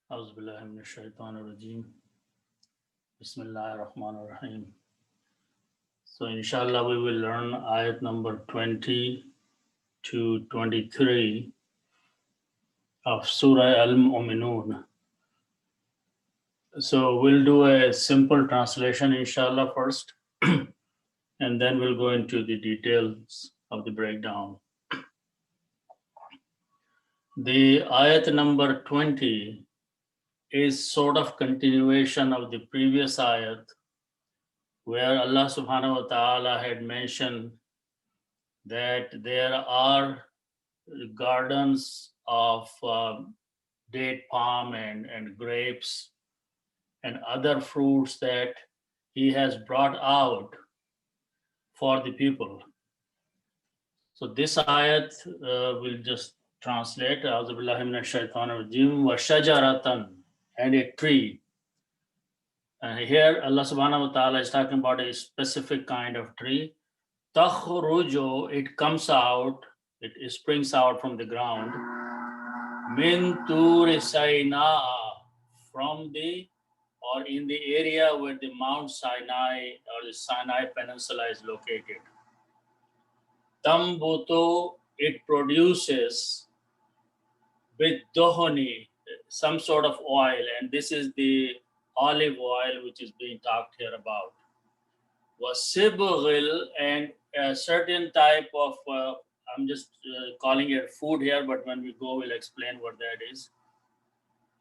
Auzubillahiminash-shaytanir-rajim. Bismillahir-Rahmanir-Rahim. So, inshallah, we will learn ayat number 20 to 23 of Surah Al-Mu'minun. So, we'll do a simple translation, inshallah, first, and then we'll go into the details of the breakdown. The ayat number 20 is sort of continuation of the previous ayat, where Allah subhanahu wa ta'ala had mentioned that there are gardens of date palm and grapes and other fruits that he has brought out for the people. So this ayat will just translate, Auzubillahi minash-shaytanir-rajim, wa shajaratan, and a tree. And here Allah subhanahu wa ta'ala is talking about a specific kind of tree. Takhruju, it comes out, it springs out from the ground. Min Tur Sinai, from the or in the area where the Mount Sinai or the Sinai Peninsula is located. Tambuto, it produces with dohoni, some sort of oil, and this is the olive oil which is being talked here about. Wasibghil, and a certain type of, I'm just calling it food here, but when we go, we'll explain what that is.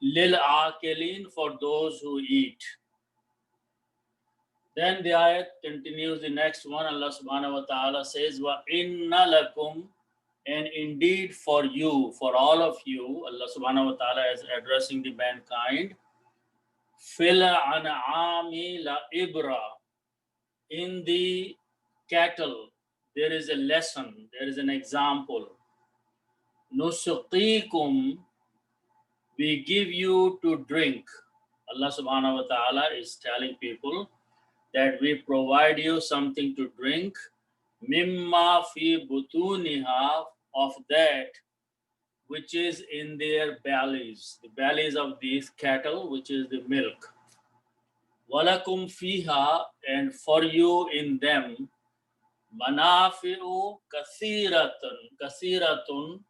Lil akilin, for those who eat. Then the ayat continues, the next one, Allah subhanahu wa ta'ala says, Wa inna lakum, and indeed for you, for all of you, Allah subhanahu wa ta'ala is addressing the mankind. Fil an'ami la ibra, in the cattle, there is a lesson, there is an example. Nusuqikum, we give you to drink. Allah subhanahu wa ta'ala is telling people that we provide you something to drink. Mimma fi butuniha, of that which is in their bellies, the bellies of these cattle, which is the milk. Walakum fiha, and for you in them, manafi'u kathiratun,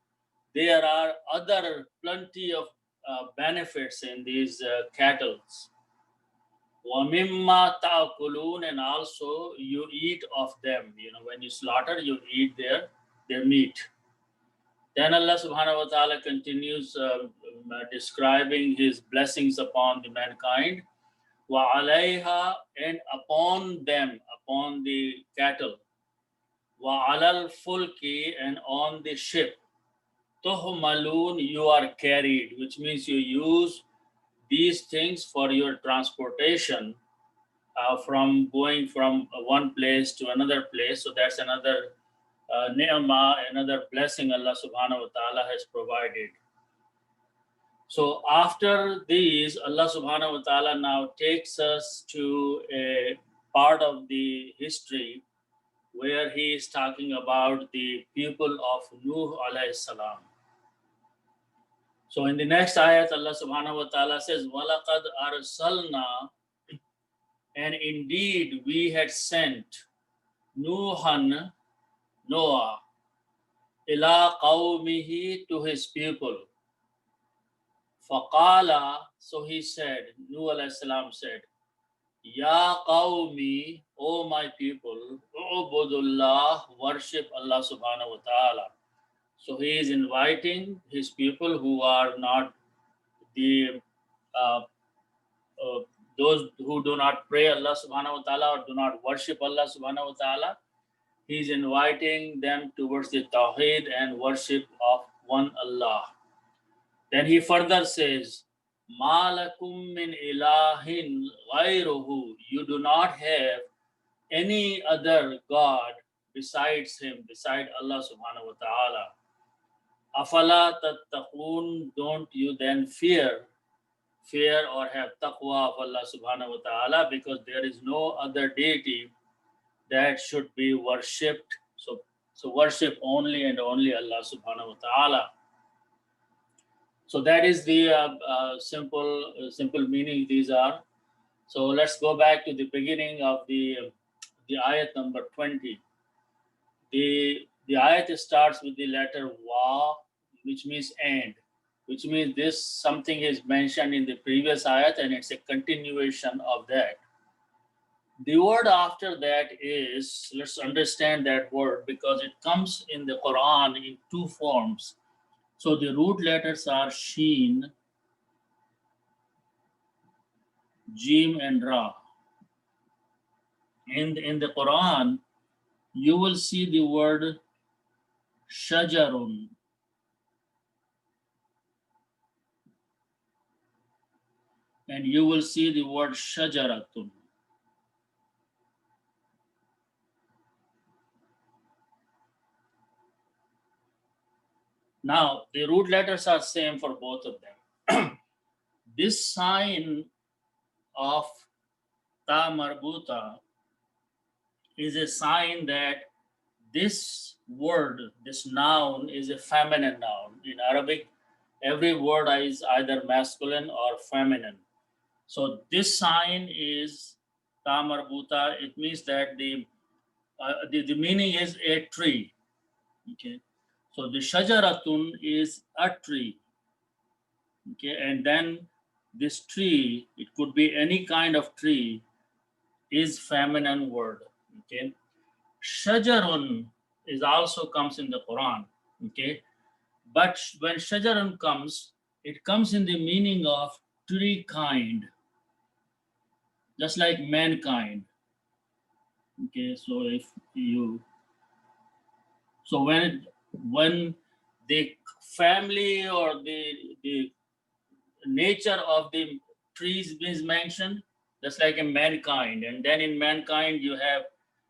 there are other plenty of benefits in these cattle. وَمِمَّا تَأْكُلُونَ, and also you eat of them. You know, when you slaughter, you eat their meat. Then Allah subhanahu wa ta'ala continues describing his blessings upon the mankind. وَعَلَيْهَا, and upon them, upon the cattle. وَعَلَى الْفُلْكِ, and on the ship. تُحْمَلُونَ, you are carried, which means you use these things for your transportation, from going from one place to another place. So that's another ni'mah, another blessing Allah subhanahu wa ta'ala has provided. So after these, Allah subhanahu wa ta'ala now takes us to a part of the history where he is talking about the people of Nuh alayhi salam. So in the next ayat, Allah subhanahu wa ta'ala says, وَلَقَدْ أَرْسَلْنَا, and indeed we had sent Nuhan, Noah, ila qawmihi, to his people. Faqala, so he said, Nuh alayhi salam said, Ya qawmi, O my people, u'budullah, worship Allah subhanahu wa ta'ala. So he is inviting his people who are not the those who do not pray Allah subhanahu wa ta'ala or do not worship Allah subhanahu wa ta'ala. He is inviting them towards the Tawheed and worship of one Allah. Then he further says, Ma lakum min ilahin ghayruhu, you do not have any other God besides him, beside Allah subhanahu wa ta'ala. Afala tattaqun, don't you then fear or have taqwa of Allah subhanahu wa ta'ala, because there is no other deity that should be worshipped. So worship only and only Allah subhanahu wa ta'ala. So that is the simple meaning these are. So let's go back to the beginning of the ayat number 20. The ayat starts with the letter wa, which means and, which means this something is mentioned in the previous ayat and it's a continuation of that. The word after that is, let's understand that word because it comes in the Quran in two forms. So the root letters are Sheen, Jim, and Ra. In the Quran, you will see the word Shajarun. And you will see the word Shajaratun. Now, the root letters are same for both of them. This sign of Ta Marbuta is a sign that this word, this noun, is a feminine noun. In Arabic, every word is either masculine or feminine. So this sign is Ta Marbuta. It means that the meaning is a tree. Okay. So the Shajaratun is a tree. Okay, and then this tree, it could be any kind of tree, is feminine word. Okay, shajarun is also comes in the Quran. Okay, but when shajarun comes, it comes in the meaning of tree kind, just like mankind. Okay, so if you, so when the family or the nature of the trees is mentioned, just like in mankind. And then in mankind, you have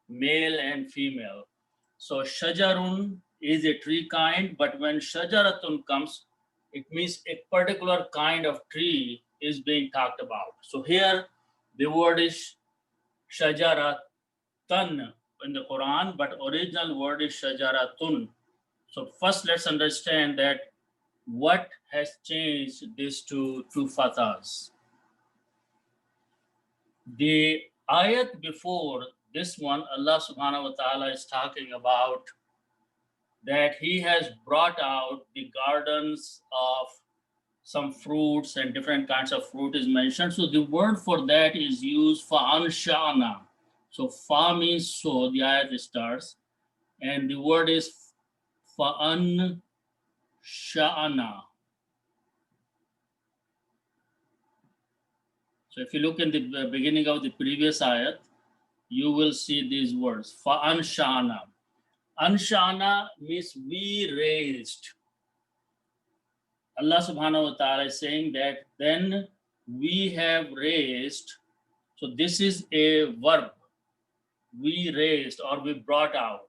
male and female. So shajarun is a tree kind, but when shajaratun comes, it means a particular kind of tree is being talked about. So here, the word is shajaratan in the Quran, but original word is shajaratun. So first, let's understand that what has changed these two fathas. The ayat before this one, Allah subhanahu wa ta'ala is talking about that He has brought out the gardens of some fruits and different kinds of fruit is mentioned. So the word for that is used fa'ansha'ana. So fa means so, the ayat starts, and the word is fa'ansha'ana. So if you look in the beginning of the previous ayat, you will see these words, fa'ansha'ana. Ansha'ana means we raised. Allah subhanahu wa ta'ala is saying that then we have raised. So this is a verb. We raised or we brought out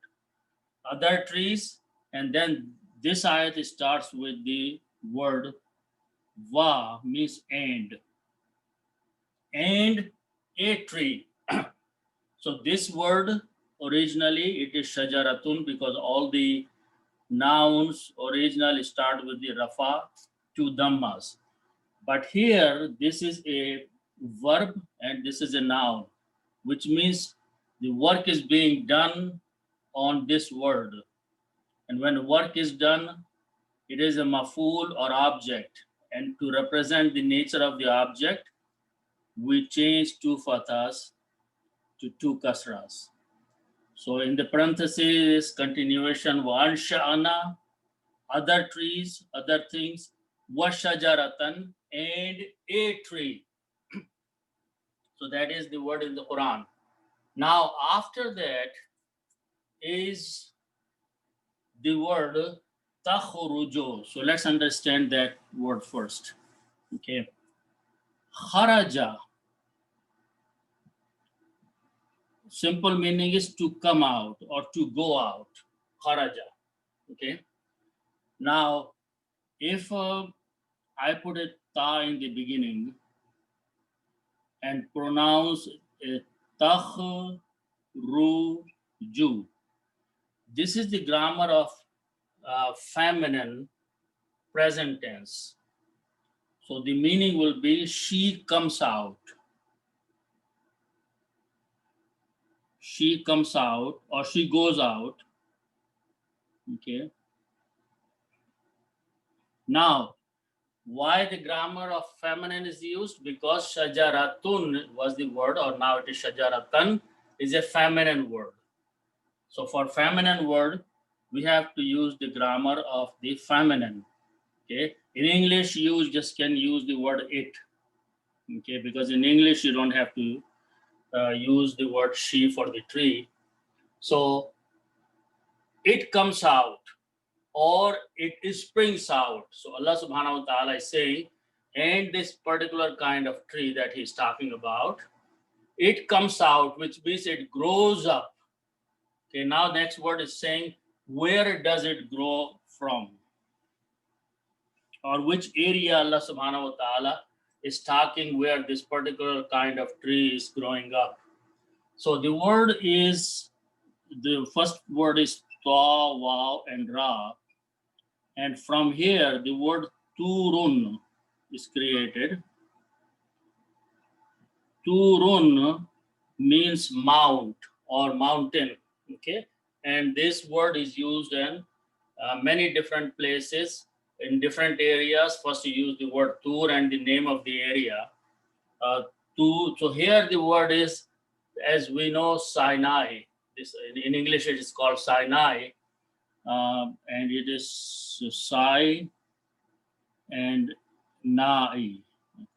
other trees. And then this ayat starts with the word wa means and a tree. So this word originally it is shajaratun because all the nouns originally start with the rafa to dhammas. But here this is a verb and this is a noun, which means the work is being done on this word. And when work is done, it is a maf'ul or object. And to represent the nature of the object, we change two fathas to two kasras. So in the parentheses, continuation, وَأَنْشَأَنَا, other trees, other things, وَشَجَرَةً, and a tree. So that is the word in the Quran. Now after that is the word تَخْرُجُ. So let's understand that word first. Okay. Kharaja. Simple meaning is to come out or to go out. Kharaja. Okay. Now, if I put a ta in the beginning and pronounce takhruju, this is the grammar of feminine present tense. So the meaning will be she comes out. She comes out or she goes out. Okay. Now, why the grammar of feminine is used? Because shajaratun was the word, or now it is shajaratan, is a feminine word. So for feminine word, we have to use the grammar of the feminine. Okay. In English, you just can use the word it. Okay, because in English you don't have to use the word she for the tree. So it comes out or it springs out. So Allah subhanahu wa ta'ala is saying, and this particular kind of tree that he's talking about, it comes out, which means it grows up. Okay, now next word is saying, where does it grow from? Or which area Allah subhanahu wa ta'ala is talking where this particular kind of tree is growing up. So the word is, the first word is ta, waw, and ra. And from here, the word turun is created. Turun means mount or mountain, okay? And this word is used in many different places, in different areas. First you use the word tur and the name of the area. So here the word is, as we know, Sinai. This, in English it is called Sinai, and it is Sai and Nai.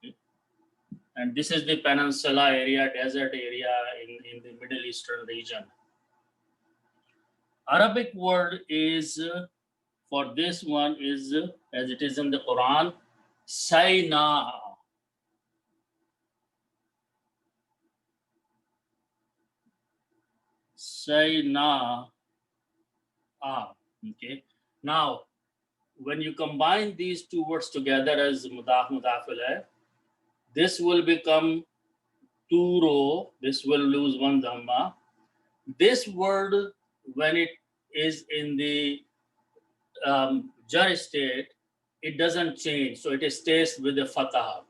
Okay. And this is the peninsula area, desert area in the Middle Eastern region. Arabic word is for this one is, as it is in the Quran, Sayna. Sayna. Okay. Now, when you combine these two words together as mudaf mudaf ilayh, this will become turo. This will lose one dhamma. This word, when it is in the jar state, it doesn't change. So it stays with the fatah.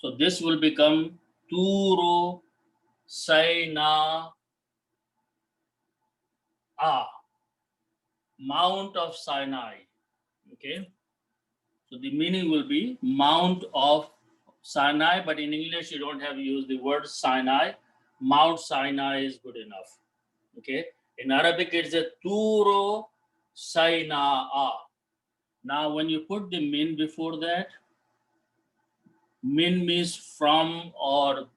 So this will become turo Saina Mount of Sinai. Okay. So the meaning will be Mount of Sinai, but in English you don't have to use the word Sinai. Mount Sinai is good enough. Okay. In Arabic it's a Turo Sainaa. Now when you put the min before that, min means from or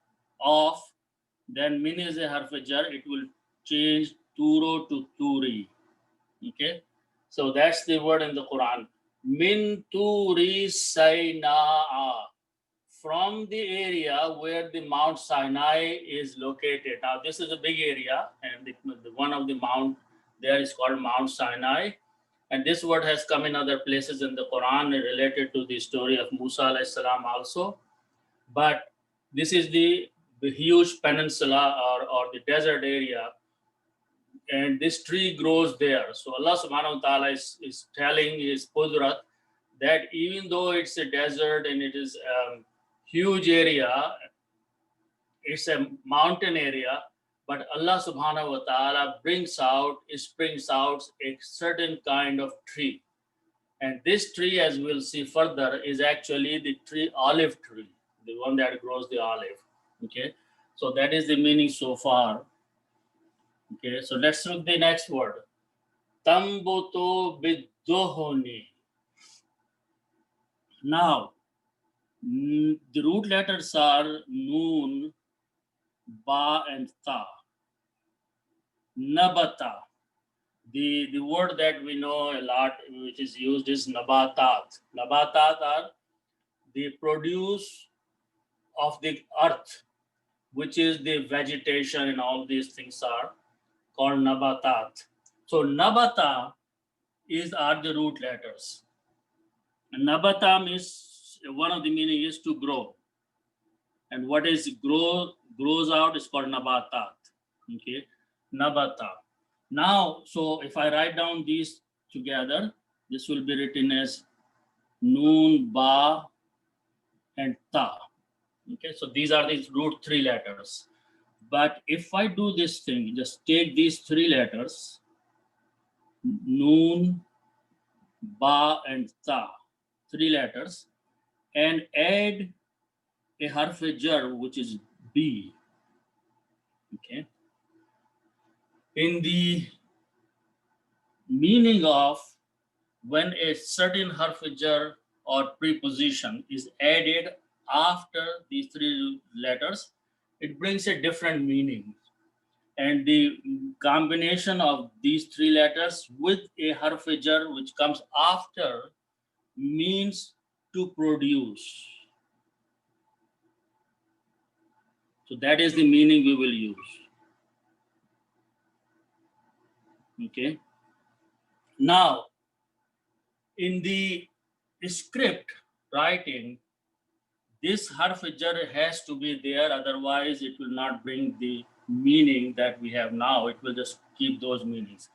of, then min is a harf jar, it will change Turo to Turi. Okay. So that's the word in the Quran. Min Turi Sainaa. From the area where the Mount Sinai is located. Now, this is a big area, and the one of the mount there is called Mount Sinai. And this word has come in other places in the Quran related to the story of Musa alayhi salam also. But this is the huge peninsula or the desert area, and this tree grows there. So Allah subhanahu wa ta'ala is telling his Qudrat that even though it's a desert and it is huge area, it's a mountain area, but Allah subhanahu wa ta'ala springs out a certain kind of tree. And this tree, as we'll see further, is actually the olive tree, the one that grows the olive. Okay, so that is the meaning so far. Okay, so let's look the next word. Tambuto bidohoni. Now, the root letters are Noon, Ba, and Ta. Nabata. The word that we know a lot, which is used, is Nabatat. Nabatat are the produce of the earth, which is the vegetation, and all these things are called Nabatat. So Nabata are the root letters. And Nabata means, one of the meaning is to grow. And what is grows out is called Nabatat. Okay, Nabata. Now, so if I write down these together, this will be written as Noon, Ba, and ta. Okay, so these are these root 3 letters. But if I do this thing, just take these 3 letters, noon, ba, and ta, 3 letters, and add a harf jar, which is B. Okay. In the meaning of when a certain harf jar or preposition is added after these 3 letters, it brings a different meaning. And the combination of these 3 letters with a harf jar which comes after means to produce. So that is the meaning we will use. Okay. Now, in the script writing, this harf jar has to be there, otherwise it will not bring the meaning that we have now. It will just keep those meanings.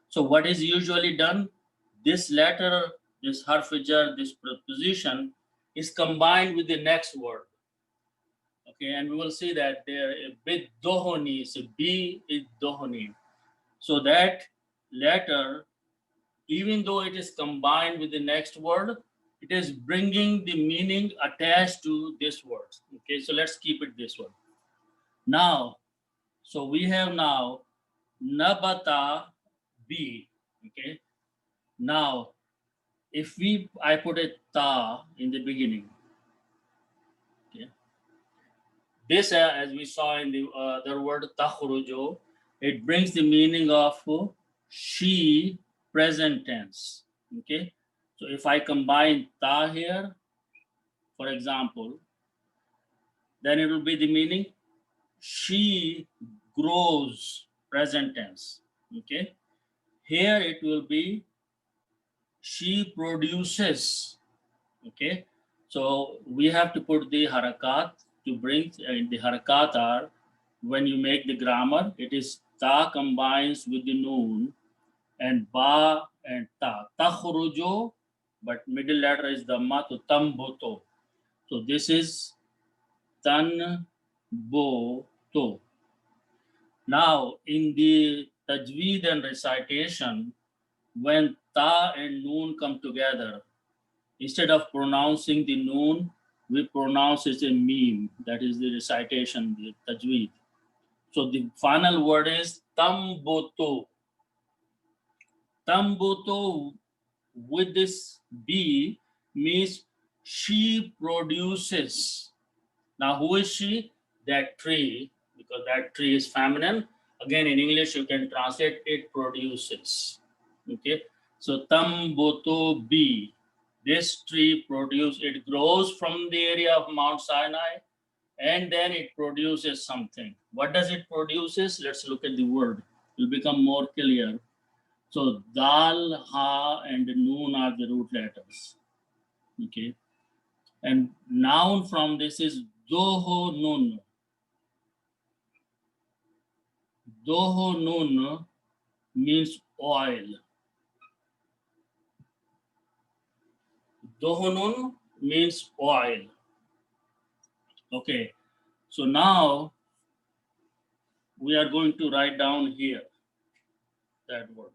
So what is usually done? This letter, this harf jar, this preposition is combined with the next word. Okay, and we will see that there a bit dohoni, so B is dohoni. So that letter, even though it is combined with the next word, it is bringing the meaning attached to this word. Okay, so let's keep it this one. Now, so we have now nabata B. Okay, now if I put a ta in the beginning, okay, this as we saw in the other word takhrujo, it brings the meaning of she present tense. Okay, so if I combine ta here, for example, then it will be the meaning she grows present tense. Okay, here it will be she produces. Okay, so we have to put the harakat to bring the harakat are when you make the grammar, it is ta combines with the noon and ba and ta. Takhrujo, but middle letter is the ma to tamboto. So this is tan bo to. Now in the tajweed and recitation, when ta and noon come together, instead of pronouncing the noon, we pronounce it a meme. That is the recitation, the tajweed. So the final word is tamboto. Tamboto with this B means she produces. Now who is she? That tree, because that tree is feminine. Again, in English, you can translate it produces. Okay, so tamboto B. This tree produces, it grows from the area of Mount Sinai and then it produces something. What does it produces? Let's look at the word. It will become more clear. So dal, ha, and noon are the root letters. Okay. And noun from this is doho nun. Doho nun means oil. Doho nun means oil. Okay. So now we are going to write down here that word.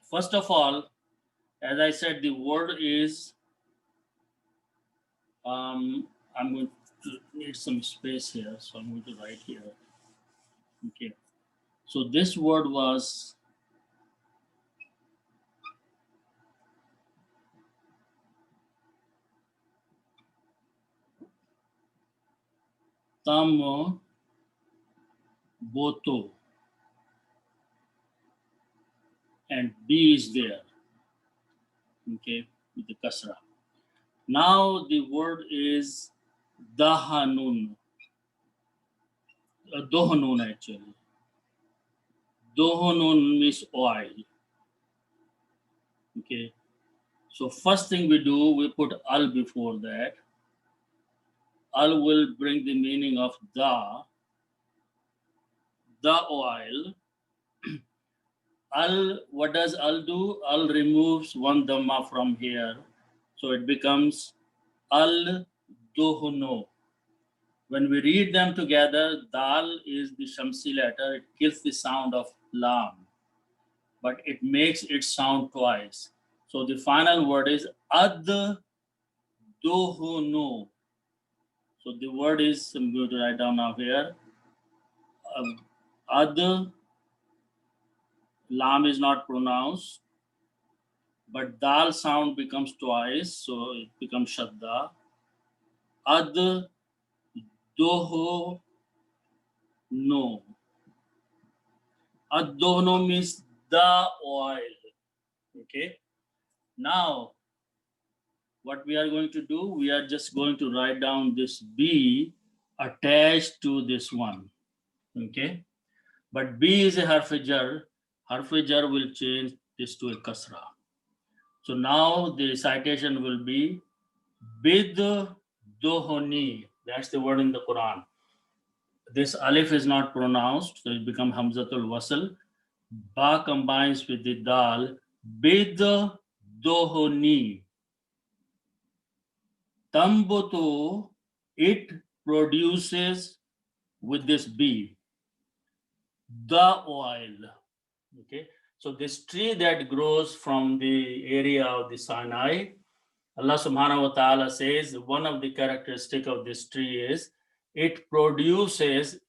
First of all, as I said, the word is, I'm going to need some space here, so I'm going to write here. Okay. So this word was tam boto, and B is there. Okay, with the kasra. Now the word is dahanun, dohanun actually. Dohanun means oil. Okay, so first thing we do, we put al before that. Al will bring the meaning of the oil. Al, what does al do? Al removes one dhamma from here So it becomes al-duhnu. When we read them together, dal is the shamsi letter. It kills the sound of lam, but it makes it sound twice. So the final word is ad-duhnu. So the word is, I'm going to write down now here. Ad, lam is not pronounced, but dal sound becomes twice, so it becomes shadda. Ad, doho, no. Ad dohno means the oil. Okay. Now, what we are going to do, we are just going to write down this B attached to this one. Okay. But B is a harf-e-jar. Harf-e-jar will change this to a kasra. So now the recitation will be bid dohoni. That's the word in the Quran. This alif is not pronounced, so it becomes hamzatul wasl. Ba combines with the dal. Bid dohoni. Tambutu, it produces with this B, the oil. Okay, so this tree that grows from the area of the Sinai, Allah subhanahu wa ta'ala says one of the characteristic of this tree is it produces,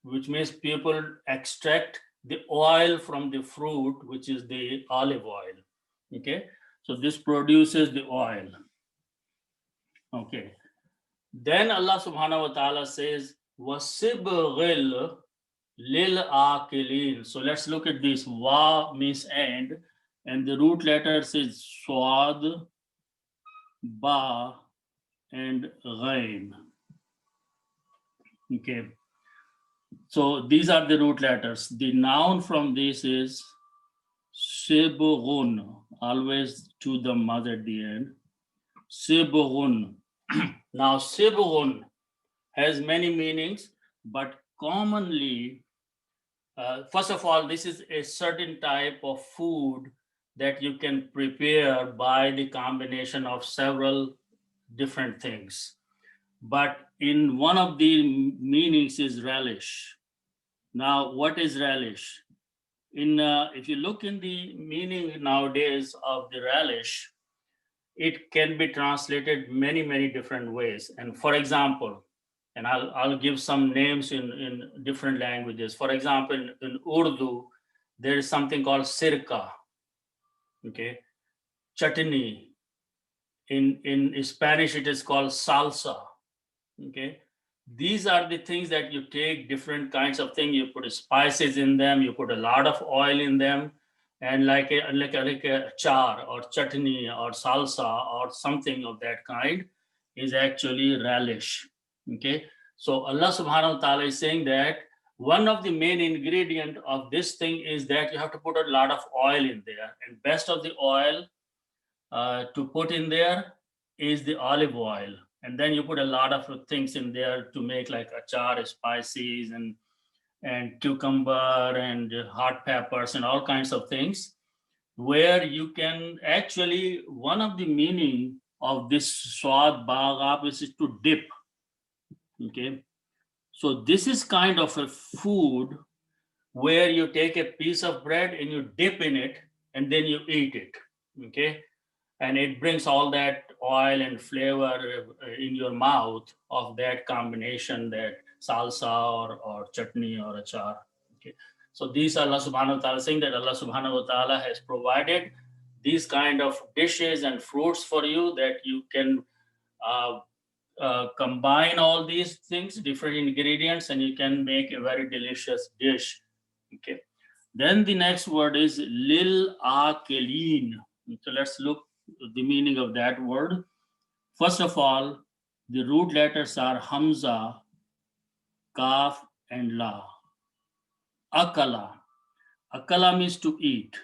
which means people extract the oil from the fruit, which is the olive oil. Okay, so this produces the oil. Okay, then Allah subhanahu wa ta'ala says wasibghil lil akilin. So let's look at this. Wa means and the root letters is swad, ba, and ghain. Okay, so these are the root letters. The noun from this is sibghun, always to the mother at the end. Sibghun. Now sibghun has many meanings, but commonly, first of all, this is a certain type of food that you can prepare by the combination of several different things. But in one of the meanings is relish. Now, what is relish? If you look in the meaning nowadays of the relish, it can be translated many different ways. And for example, and I'll give some names in different languages. For example, in Urdu, there is something called sirka, okay, chutney. In Spanish, it is called salsa, okay. These are the things that you take different kinds of things. You put spices in them, you put a lot of oil in them, and like a char or chutney or salsa or something of that kind is actually relish. Okay, so Allah subhanahu wa ta'ala is saying that one of the main ingredient of this thing is that you have to put a lot of oil in there, and best of the oil to put in there is the olive oil, and then you put a lot of things in there to make like achar, spices, and cucumber and hot peppers and all kinds of things, where you can actually, one of the meaning of this swad bagab is to dip. Okay, so this is kind of a food where you take a piece of bread and you dip in it and then you eat it. Okay, and it brings all that oil and flavor in your mouth of that combination, that salsa or chutney or achar. Okay, so these Allah subhanahu wa ta'ala saying that Allah subhanahu wa ta'ala has provided these kind of dishes and fruits for you that you can combine all these things, different ingredients, and you can make a very delicious dish. Okay, then the next word is lil akelin. So let's look the meaning of that word. First of all, the root letters are Hamza, Kaf, and La. Akala. Akala means to eat.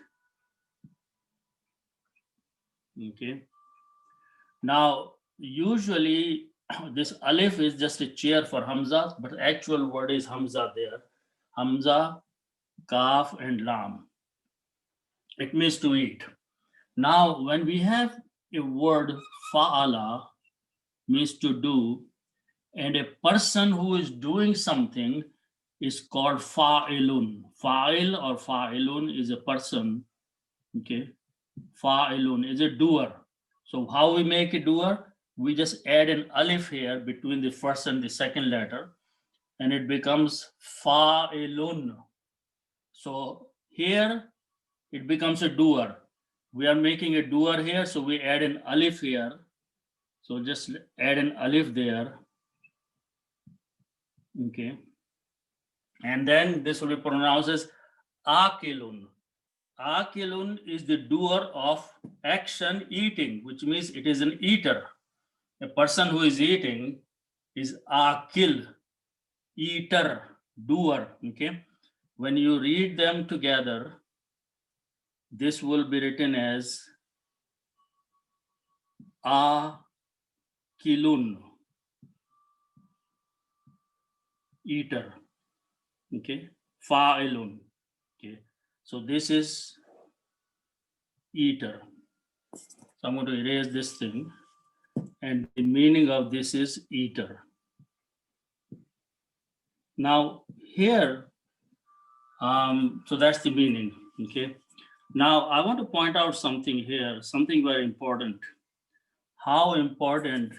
Okay. Now, usually this alif is just a chair for Hamza, but actual word is Hamza there. Hamza, Kaf, and Lam. It means to eat. Now, when we have a word fa'ala means to do, and a person who is doing something is called fa'ilun. Fa'il or fa'ilun is a person, okay? Fa'ilun is a doer. So how we make a doer? We just add an alif here between the first and the second letter, and it becomes fa'ilun. So here it becomes a doer. We are making a doer here, so we add an alif here. So just add an alif there. Okay. And then this will be pronounced as akilun. Akilun is the doer of action eating, which means it is an eater. A person who is eating is akil, eater, doer. Okay. When you read them together, this will be written as akilun, eater. Okay. Fa'ilun. Okay. So this is eater. So I'm going to erase this thing. And the meaning of this is eater. Now here, so that's the meaning, okay? Now I want to point out something here, something very important. How important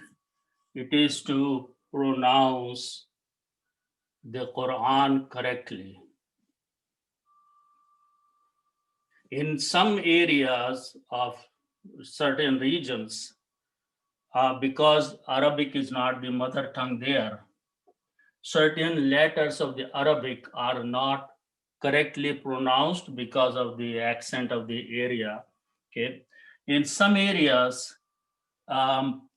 it is to pronounce the Quran correctly. In some areas of certain regions, because Arabic is not the mother tongue there, certain letters of the Arabic are not correctly pronounced because of the accent of the area. Okay, in some areas,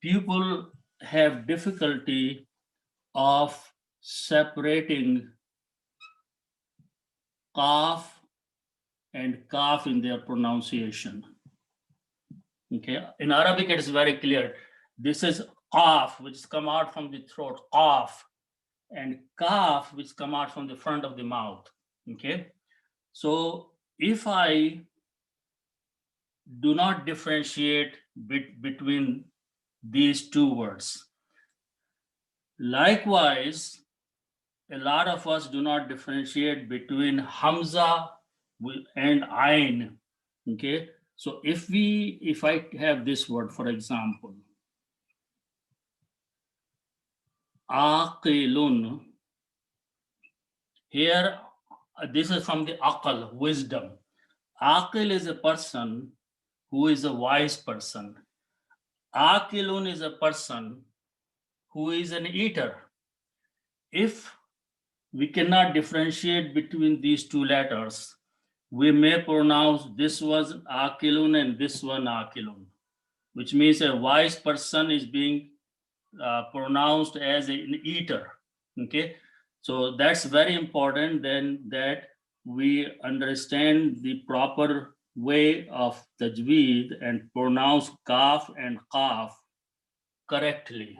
people have difficulty of separating qaf and kaf in their pronunciation. Okay, in Arabic it is very clear. This is qaf, which come out from the throat, qaf, and kaf, which come out from the front of the mouth. Okay, so if I do not differentiate between these two words, likewise, a lot of us do not differentiate between Hamza and Ain. Okay, so if I have this word, for example, aqilun, here this is from the aqal, wisdom. Aqil is a person who is a wise person. Aqilun is a person who is an eater. If we cannot differentiate between these two letters, we may pronounce this was Aqilun and this one Aqilun, which means a wise person is being pronounced as an eater. Okay, so that's very important then that we understand the proper way of tajweed and pronounce kaf and qaf correctly.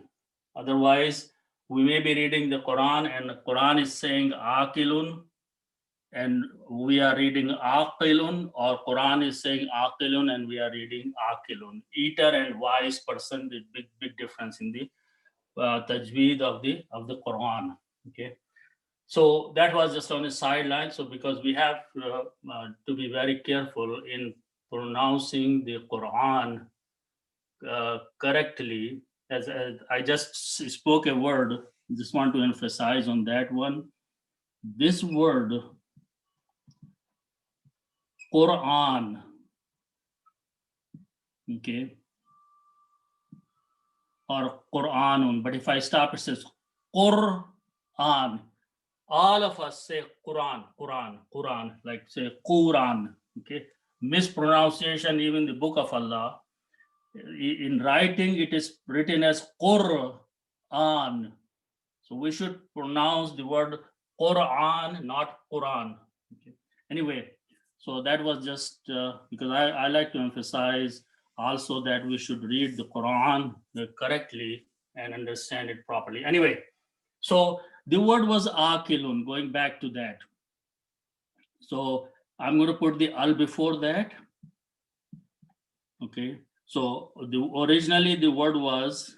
Otherwise, we may be reading the Quran and the Quran is saying aqilun and we are reading aqilun, or Quran is saying aqilun and we are reading aqilun. Eater and wise person, the big difference in the tajweed of the Quran. Okay, so that was just on the sideline. So because we have to be very careful in pronouncing the Quran correctly, as I just spoke a word, just want to emphasize on that one. This word Quran, okay, or Quranun, but if I stop, it says Quran. All of us say Quran, Quran, Quran, like say Quran, okay? Mispronunciation, even the book of Allah. In writing, it is written as Quran. So we should pronounce the word Quran, not Quran. Okay. Anyway, so that was just because I like to emphasize also that we should read the Quran correctly and understand it properly. Anyway, so the word was akilun, going back to that. So I'm going to put the al before that. Okay. So originally the word was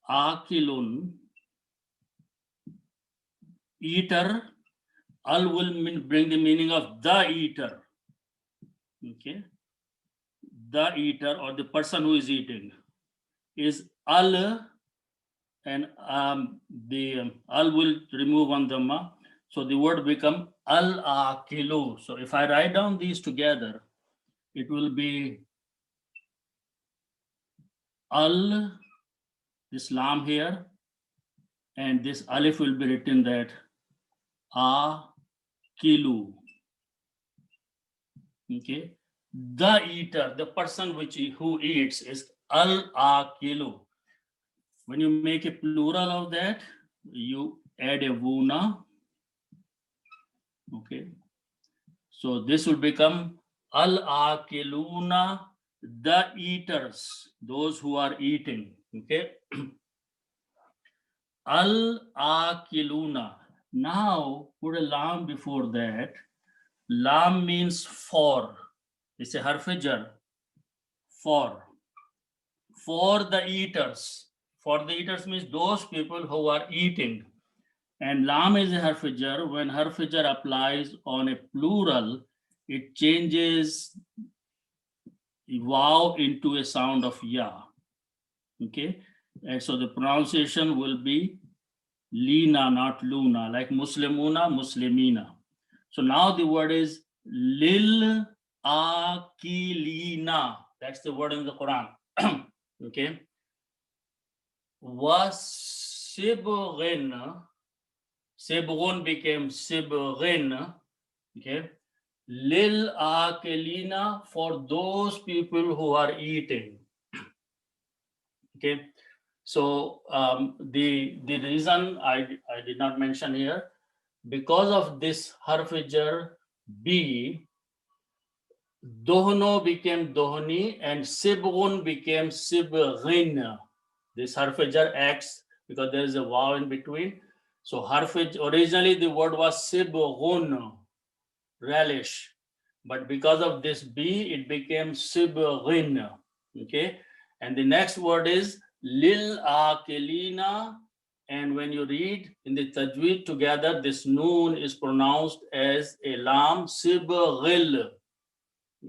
akilun, eater. Al will bring the meaning of the eater. Okay, the eater or the person who is eating is al, and the al will remove one dhamma, so the word become al akilu. So if I write down these together, it will be al, this lam here, and this alif will be written that akilu. Okay, the eater, the person who eats is al akilu. When you make a plural of that, you add a vuna. Okay, so this will become al akiluna, the eaters, those who are eating. Okay, al akiluna. Now put a lam before that. Lam means for. It's a harfijar. For the eaters. For the eaters means those people who are eating. And lam is a harfijar. When harfijar applies on a plural, it changes waw into a sound of ya. Okay, and so the pronunciation will be lina, not luna, like muslimuna, muslimina. So now the word is lil akilina. That's the word in the Quran. Okay. Wasibghin. Sibghun became sibghin. Okay. Lil akilina, for those people who are eating. Okay. So the reason I did not mention here, because of this harfijar B, Dohno became Dohni and Sibghun became Sibghin. This harfijar acts because there is a waw in between. So harfij, originally the word was Sibghun, relish. But because of this B, it became Sibghin. Okay. And the next word is Lil Akilina. And when you read in the tajweed together, this noon is pronounced as a lam, Sibghil.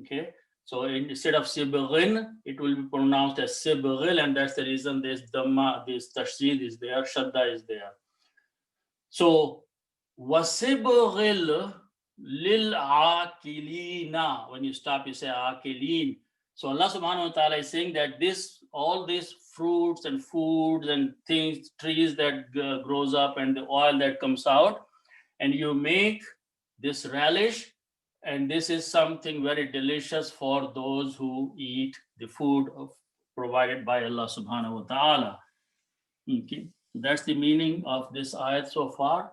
Okay, so instead of sibghin, it will be pronounced as sibghil, and that's the reason this dhamma, this tashdid is there, shadda is there. So wasibghil lil akilina. When you stop, you say akilin. So Allah subhanahu wa ta'ala is saying that all these fruits and foods and things, trees that grows up and the oil that comes out, and you make this relish, and this is something very delicious for those who eat the food provided by Allah subhanahu wa ta'ala. Okay, so that's the meaning of this ayat so far.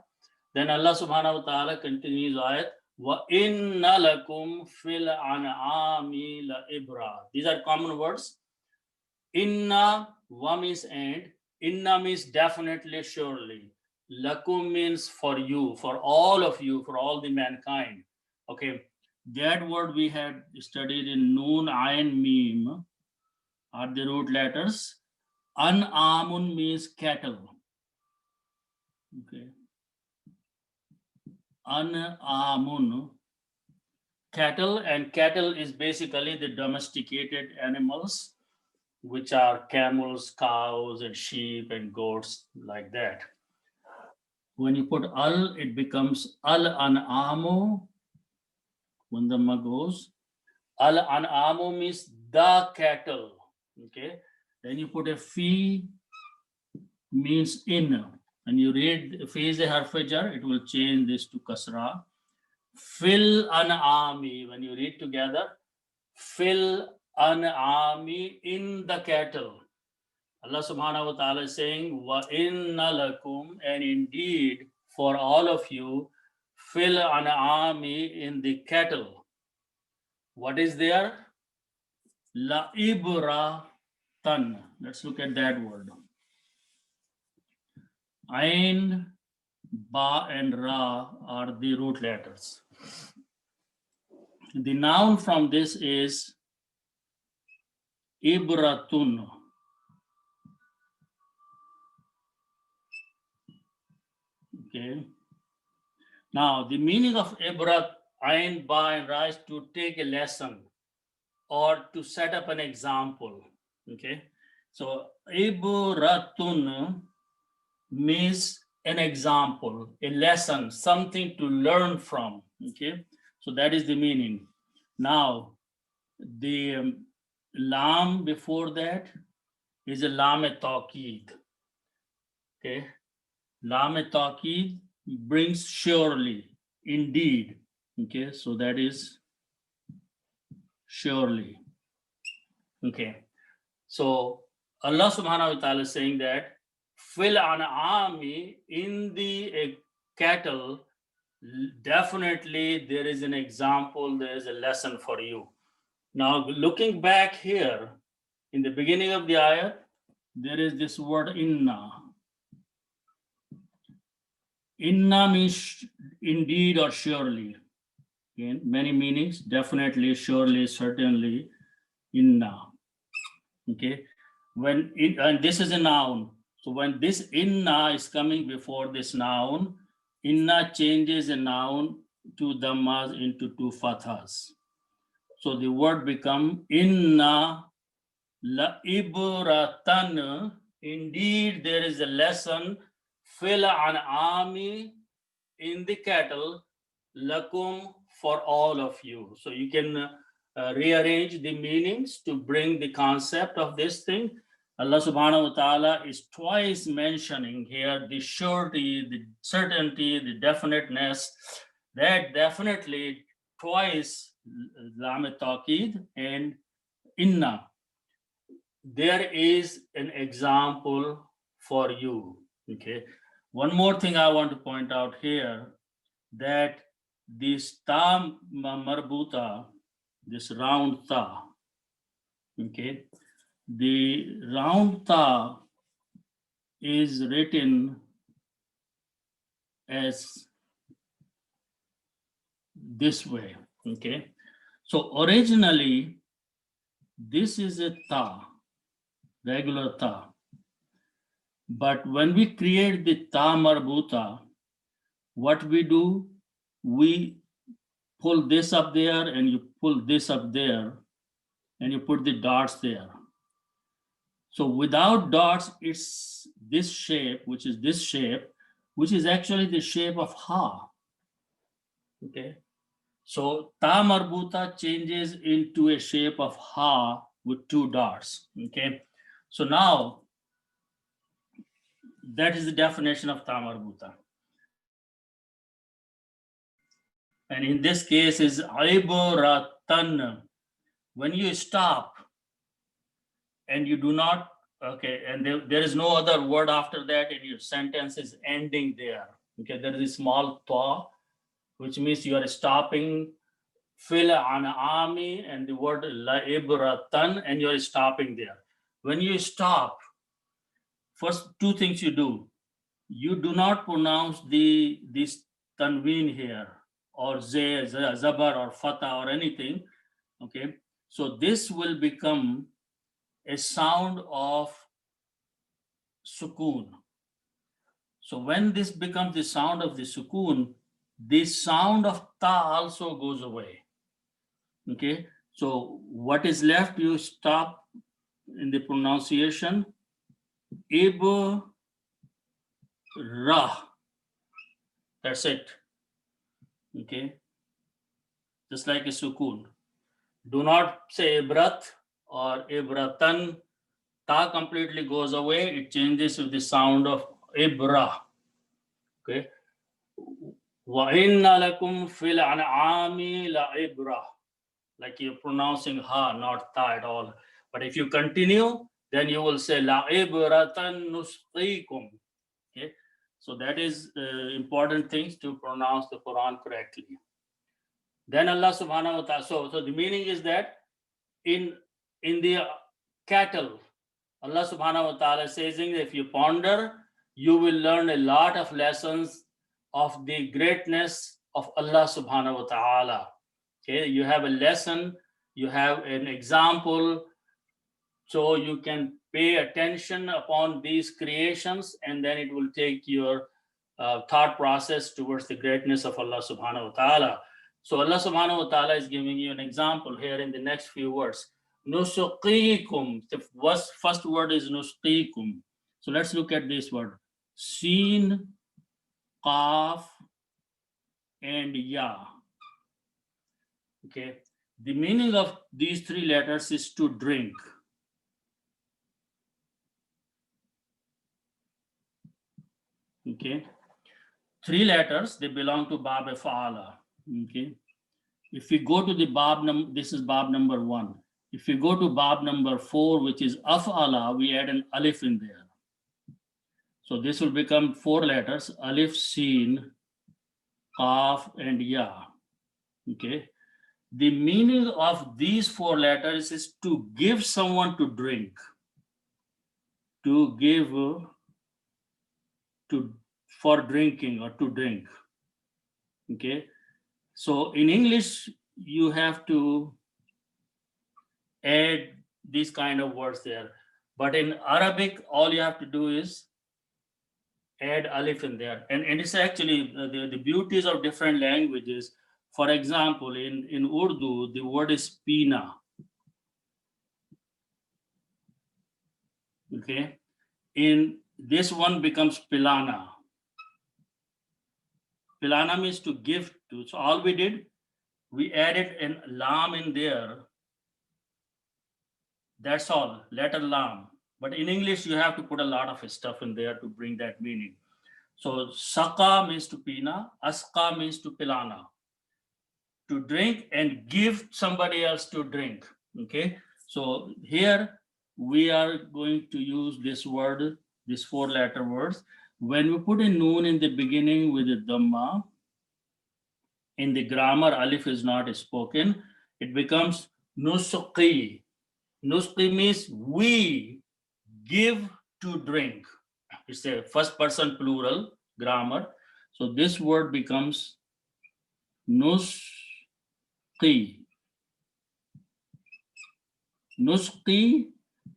Then Allah subhanahu wa ta'ala continues ayat, wa inna lakum fil an'ami la ibra. These are common words. Inna, wa means and, inna means definitely, surely. Lakum means for you, for all of you, for all the mankind. Okay, that word we had studied in Noon, Ayn, Mim are the root letters. An-amun means cattle. Okay, An-amun, cattle, and cattle is basically the domesticated animals, which are camels, cows, and sheep and goats, like that. When you put al, it becomes al-an'amu. When the ma goes, al-an'amu means the cattle. Okay. Then you put a fi, means in. When you read fi is a harfijar, it will change this to kasra. Fil an'ami. When you read together, fil an'ami, in the cattle. Allah subhanahu wa ta'ala is saying, wa inna lakum, and indeed for all of you, fil an'ami, in the cattle. What is there? La ibratan. Let's look at that word. Ain, ba, and ra are the root letters. The noun from this is ibratun. Okay. Now the meaning of ibrat, ayn, ba, and ra is to take a lesson or to set up an example. Okay. So ibratun means an example, a lesson, something to learn from. Okay. So that is the meaning. Now the lam before that is a lam taqeed. Okay. Lam taqeed brings surely, indeed. Okay, so that is surely. Okay, so Allah subhanahu wa ta'ala is saying that fil an'ami, in the cattle, definitely there is an example, there is a lesson for you. Now looking back here in the beginning of the ayah, there is this word inna. Inna means indeed or surely. Again, many meanings, definitely, surely, certainly, inna. Okay, when and this is a noun. So when this inna is coming before this noun, inna changes a noun to dhammas into two fathas. So the word become inna la ibratan. Indeed, there is a lesson fil an'ami, in the cattle, lakum, for all of you. So you can rearrange the meanings to bring the concept of this thing. Allah subhanahu wa ta'ala is twice mentioning here the surety, the certainty, the definiteness. That definitely twice, lam taqeed and inna. There is an example for you. Okay. One more thing I want to point out here, that this ta marbuta, this round ta, okay, the round ta is written as this way. Okay, so originally this is a ta, regular ta, but when we create the ta marbuta, what we do, we pull this up there and you pull this up there and you put the dots there. So without dots, it's this shape, which is this shape, which is actually the shape of ha. Okay. So ta marbuta changes into a shape of ha with two dots. Okay. So now that is the definition of ta marbuta. And in this case is iboratan. When you stop and you do not, okay, and there is no other word after that, and your sentence is ending there. Okay, there is a small ta, which means you are stopping fil an'ami and the word la ibratan, and you are stopping there. When you stop, first two things you do. You do not pronounce this tanween here, or zabar or fatah or anything. Okay, so this will become a sound of sukoon. So when this becomes the sound of the sukoon, the sound of ta also goes away. Okay, so what is left, you stop in the pronunciation, ib, ra. That's it. Okay, just like a sukoon. Do not say ibrat or ibratan. Ta completely goes away. It changes with the sound of ibra. Okay. Wa inna lakum fil an'ami la ibra. Like you're pronouncing ha, not ta at all. But if you continue, then you will say la ibratan nusqikum. Okay. So that is important things to pronounce the Quran correctly. Then Allah subhanahu wa ta'ala. So the meaning is that in the cattle, Allah subhanahu wa ta'ala says that if you ponder, you will learn a lot of lessons of the greatness of Allah subhanahu wa ta'ala. Okay, you have a lesson, you have an example So you can pay attention upon these creations, and then it will take your thought process towards the greatness of Allah subhanahu wa ta'ala. So Allah subhanahu wa ta'ala is giving you an example here in the next few words. Nusuqikum. The first word is nusqikum. So let's look at this word. Seen, qaf, and ya. Okay. The meaning of these three letters is to drink. Okay. Three letters, they belong to Bab Fa'ala. Okay. If we go to the Bab number, this is Bab number 1. If we go to Bab number 4, which is Af'ala, we add an alif in there. So this will become 4 letters, alif, sin, qaf, and ya. Okay. The meaning of these 4 letters is to give someone to drink. To give for drinking or to drink. Okay. So in English, you have to add these kind of words there. But in Arabic, all you have to do is add alif in there. And it's actually the beauties of different languages. For example, in Urdu, the word is pina. Okay. In this one becomes pilana. Pilana means to give to. So all we did, we added an lam in there. That's all, letter lam. But in English, you have to put a lot of stuff in there to bring that meaning. So saka means to pina, aska means to pilana. To drink and give somebody else to drink. Okay. So here we are going to use this word, these 4-letter words. When we put a noon in the beginning with a dhamma, in the grammar, alif is not spoken. It becomes nusqi. Nusqi means we give to drink. It's a first person plural grammar. So this word becomes nusqi. Nusqi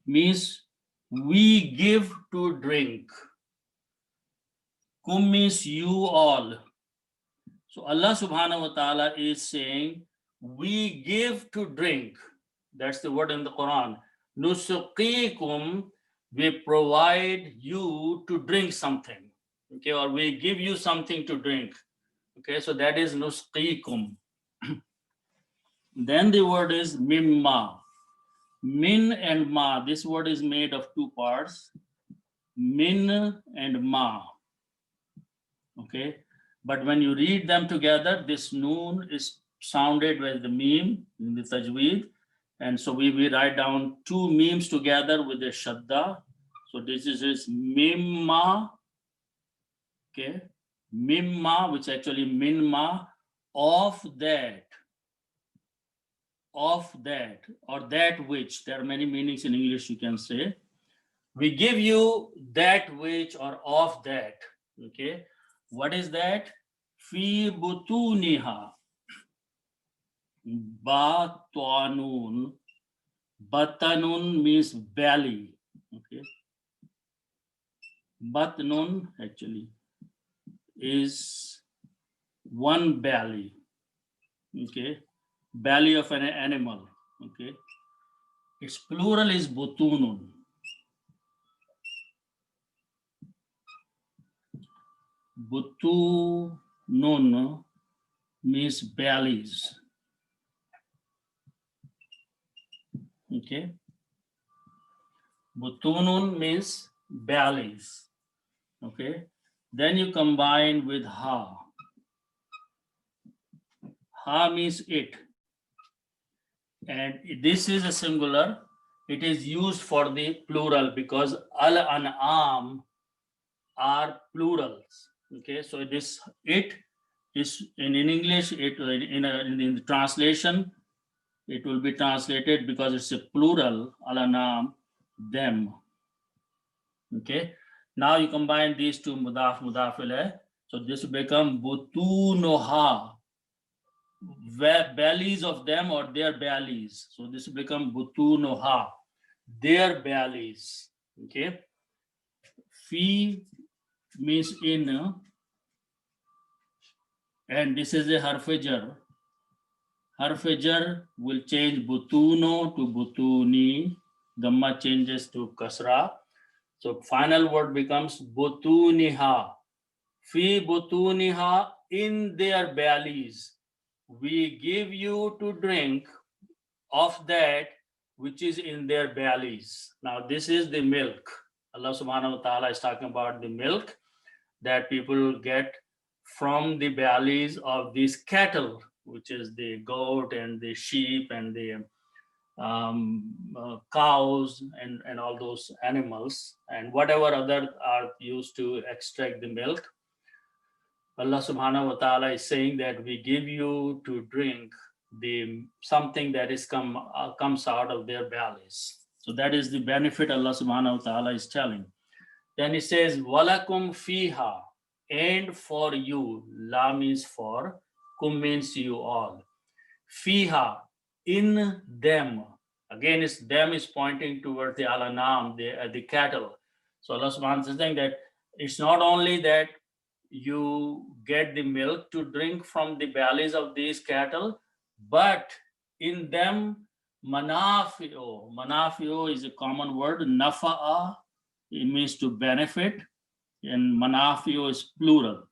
means we give to drink. Kum means you all. So Allah subhanahu wa ta'ala is saying, we give to drink. That's the word in the Quran. Nusuqikum, we provide you to drink something. Okay, or we give you something to drink. Okay, so that is nusqikum. Then the word is mimma. Min and ma. This word is made of 2 parts. Min and ma. Okay. But when you read them together, this noon is sounded with the meme in the tajweed. And so we write down 2 memes together with a shadda. So this is mimma. Okay. Mimma, which actually minma, of that, or that which. There are many meanings in English you can say. We give you that which or of that. Okay. What is that? Fi butuniha. Batanun. Batanun means belly. Okay. Batnun actually is one belly. Okay. Belly of an animal. Okay. Its plural is butunun. Butunun means bellies. Okay. Butunun means bellies. Okay. Then you combine with ha. Ha means it. And this is a singular. It is used for the plural because al-an'am are plurals. Okay, so this it is in English, it in the translation, it will be translated because it's a plural, al-an'am, them. Okay, now you combine these 2 mudaf ilayh. So this will become butunoha, bellies of them or their bellies. So this will become butunoha. their bellies. Okay. Fi means in, and this is a harfajar. Harfajar will change butuno to butuni. Dhamma changes to kasra. So final word becomes butuniha. Fi butuniha, in their bellies. We give you to drink of that which is in their bellies. Now this is the milk. Allah subhanahu wa ta'ala is talking about the milk that people get from the bellies of these cattle, which is the goat and the sheep and the cows and all those animals and whatever other are used to extract the milk. Allah subhanahu wa ta'ala is saying that we give you to drink the something that is comes out of their bellies. So that is the benefit Allah subhanahu wa ta'ala is telling. Then he says, Walakum fiha, and for you. La means for, kum means you all. Fiha, in them. Again, them is pointing towards the alanam, the cattle. So Allah subhanahu wa ta'ala is saying that it's not only that you get the milk to drink from the bellies of these cattle, but in them manafio. Manafio is a common word. Nafa'a, it means to benefit, and manafio is plural.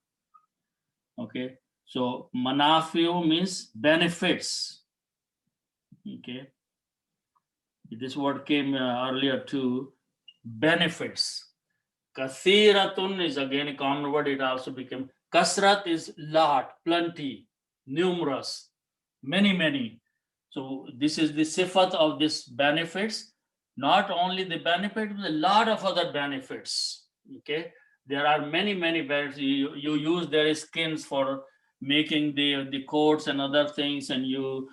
Okay, so manafio means benefits. Okay, this word came earlier too. Benefits. Kathiratun is again a common word. It also became kasrat is lot, plenty, numerous, many. So this is the sifat of this benefits. Not only the benefit, but a lot of other benefits. Okay, there are many benefits. You use their skins for making the coats and other things, and you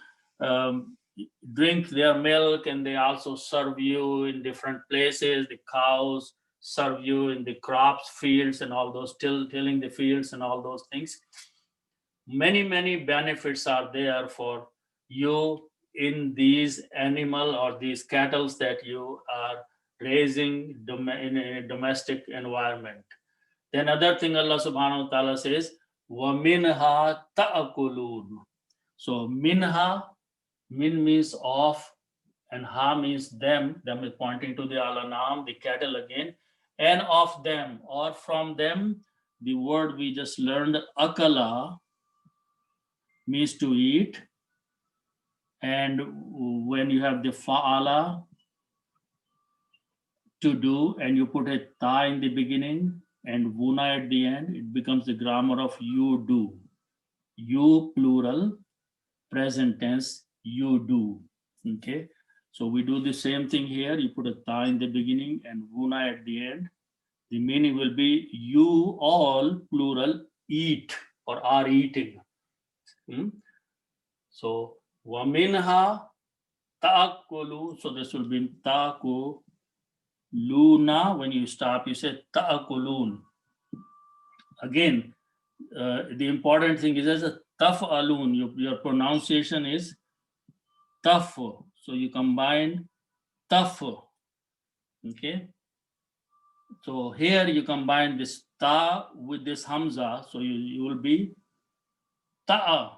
drink their milk, and they also serve you in different places. The cows serve you in the crops, fields, and all those, tilling the fields and all those things. Many benefits are there for you in these animal or these cattle that you are raising in a domestic environment. Then other thing Allah subhanahu wa ta'ala says, وَمِنْهَا تَأْكُلُونَ. So minha, min means of, and ha means them. Them is pointing to the alanam, the cattle again. And of them or from them, the word we just learned, akala, means to eat. And when you have the fa'ala, to do, and you put a ta in the beginning and vuna at the end, it becomes the grammar of you do. You plural, present tense, you do. Okay, so we do the same thing here. You put a ta in the beginning and vuna at the end. The meaning will be you all, plural, eat or are eating. So waminha ta'akulu. So this will be ta'akuluna. When you stop, you say ta'akulun. Again, the important thing is as a taf'alun. Your pronunciation is taf. So you combine taf. Okay. So here you combine this ta with this hamza. So you will be ta'a.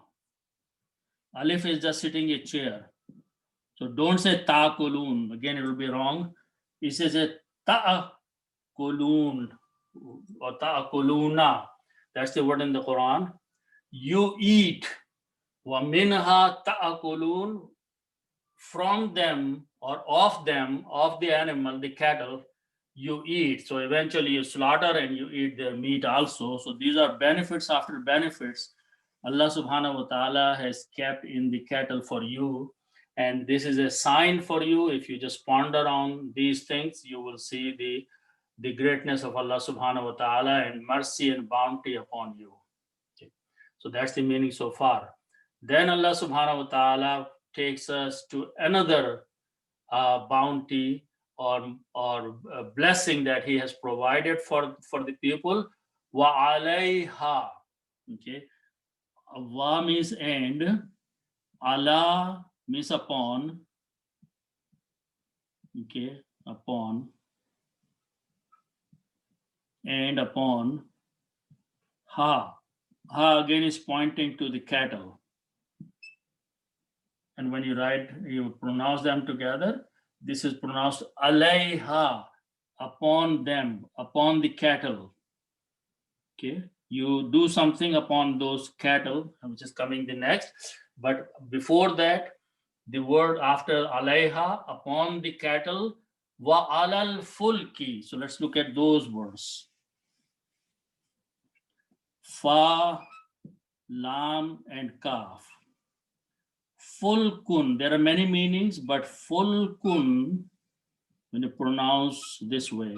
Alif is just sitting a chair. So don't say ta'kulun. Again, it will be wrong. It says a ta'kulun or ta'kuluna. That's the word in the Quran. You eat. Wa minha ta'kulun. From them or of them, of the animal, the cattle, you eat. So eventually you slaughter and you eat their meat also. So these are benefits after benefits Allah subhanahu wa ta'ala has kept in the cattle for you. And this is a sign for you. If you just ponder on these things, you will see the greatness of Allah subhanahu wa ta'ala and mercy and bounty upon you. Okay. So that's the meaning so far. Then Allah subhanahu wa ta'ala takes us to another bounty or blessing that he has provided for the people. Wa alayha. Okay. Wa means and, ala means upon, okay, upon, and upon. Ha. Ha again is pointing to the cattle. And when you write, you pronounce them together. This is pronounced alayha, upon them, upon the cattle. Okay, you do something upon those cattle, which is coming the next. But before that, the word after alayha, upon the cattle, wa alal fulki. So let's look at those words. Fa, lam, and kaf. Fulkun, there are many meanings, but fulkun, when you pronounce this way,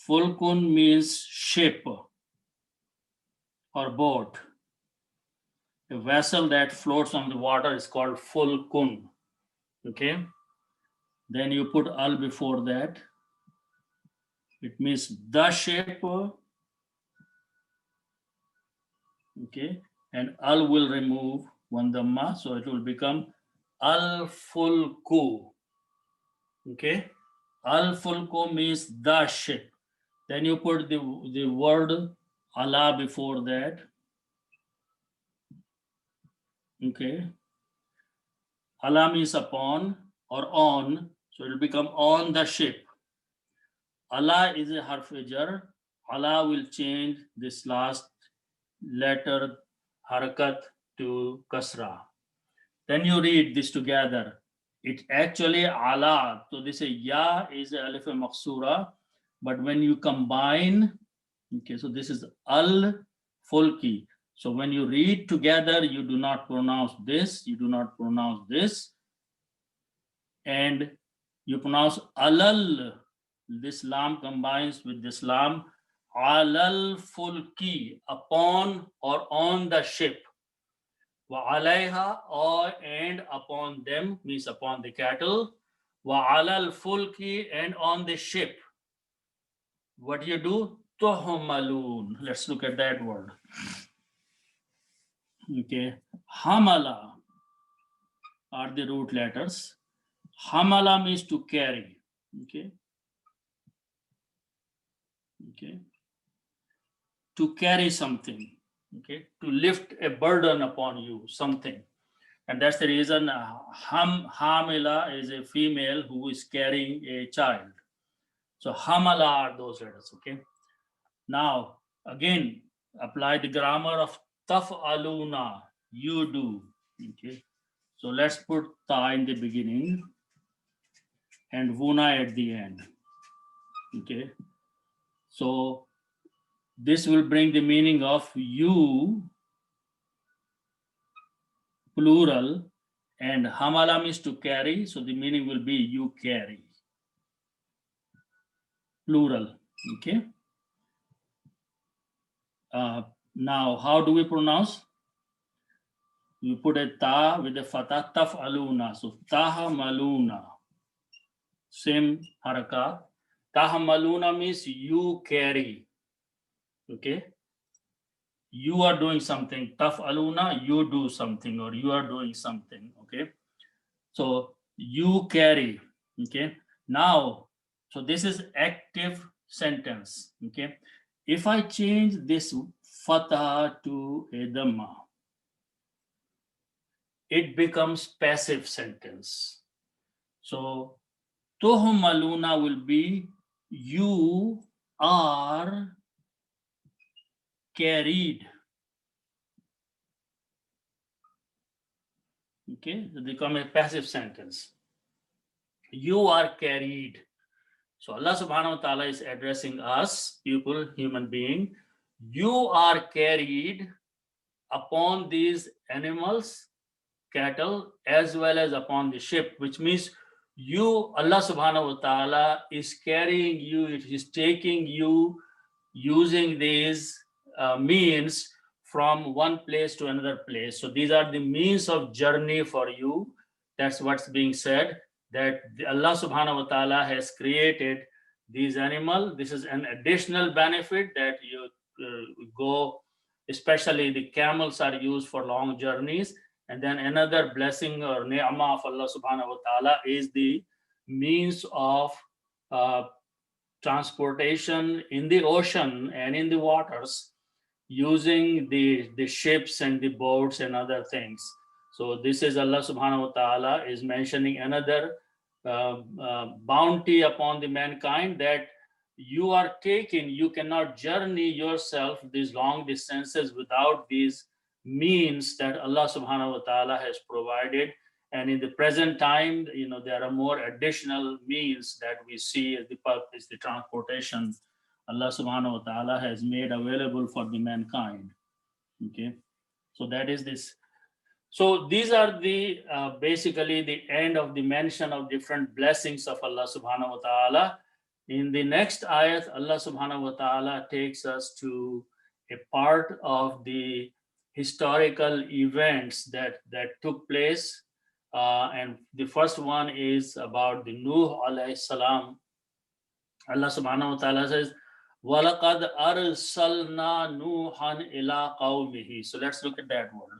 fulkun means ship or boat. A vessel that floats on the water is called fulkun. Okay. Then you put al before that. It means the ship. Okay. And al will remove one dhamma, so it will become al fulku. Okay. Al fulku means the ship. Then you put the word Allah before that. Okay. Allah means upon or on, so it will become on the ship. Allah is a harf jar. Allah will change this last letter harakat to kasra. Then you read this together. It actually Allah. So this is ya is alif maksura, but when you combine, okay, so this is al fulki. So when you read together, you do not pronounce this, you do not pronounce this, and you pronounce alal. This lam combines with this lam, alal fulki, upon or on the ship. Wa alayha, or and upon them, means upon the cattle. Wa alal fulki, and on the ship. What do you do? Tuhmalun. Let's look at that word. Okay. Hamala are the root letters. Hamala means to carry. Okay. Okay. To carry something. Okay. To lift a burden upon you, something. And that's the reason Hamila is a female who is carrying a child. So Hamala are those letters. Okay. Now, again, apply the grammar of taf'aluna, you do. Okay. So let's put ta in the beginning and vuna at the end. Okay. So this will bring the meaning of you, plural, and hamala means to carry. So the meaning will be you carry, plural. Okay. Now, how do we pronounce? We put a ta with a fatah, taf'aluna. So tahamaluna. Same harakat. Tahamaluna means you carry. Okay. You are doing something. Taf'aluna, you do something, or you are doing something. Okay. So you carry. Okay. Now, so this is active sentence. Okay. If I change this fatah to a dhamma, it becomes passive sentence. So Tuhmaluna will be you are carried. Okay, it becomes a passive sentence. You are carried. So Allah subhanahu wa ta'ala is addressing us, people, human being. You are carried upon these animals, cattle, as well as upon the ship, which means you, Allah subhanahu wa ta'ala, is carrying you, it is taking you using these means from one place to another place. So these are the means of journey for you. That's what's being said, that Allah subhanahu wa ta'ala has created these animals. This is an additional benefit that you go, especially the camels are used for long journeys. And then another blessing or ni'mah of Allah subhanahu wa ta'ala is the means of transportation in the ocean and in the waters using the ships and the boats and other things. So this is Allah subhanahu wa ta'ala is mentioning another bounty upon the mankind, that you are taking, you cannot journey yourself these long distances without these means that Allah subhanahu wa ta'ala has provided. And in the present time, there are more additional means that we see as the purpose, the transportation Allah subhanahu wa ta'ala has made available for the mankind. Okay, so that is this. So these are the basically the end of the mention of different blessings of Allah subhanahu wa ta'ala. In the next ayat, Allah subhanahu wa ta'ala takes us to a part of the historical events that took place. And the first one is about the Nuh alayhi salam. Allah subhanahu wa ta'ala says, وَلَقَدْ أَرْسَلْنَا نُوحًا إِلَىٰ قَوْمِهِ. So let's look at that word.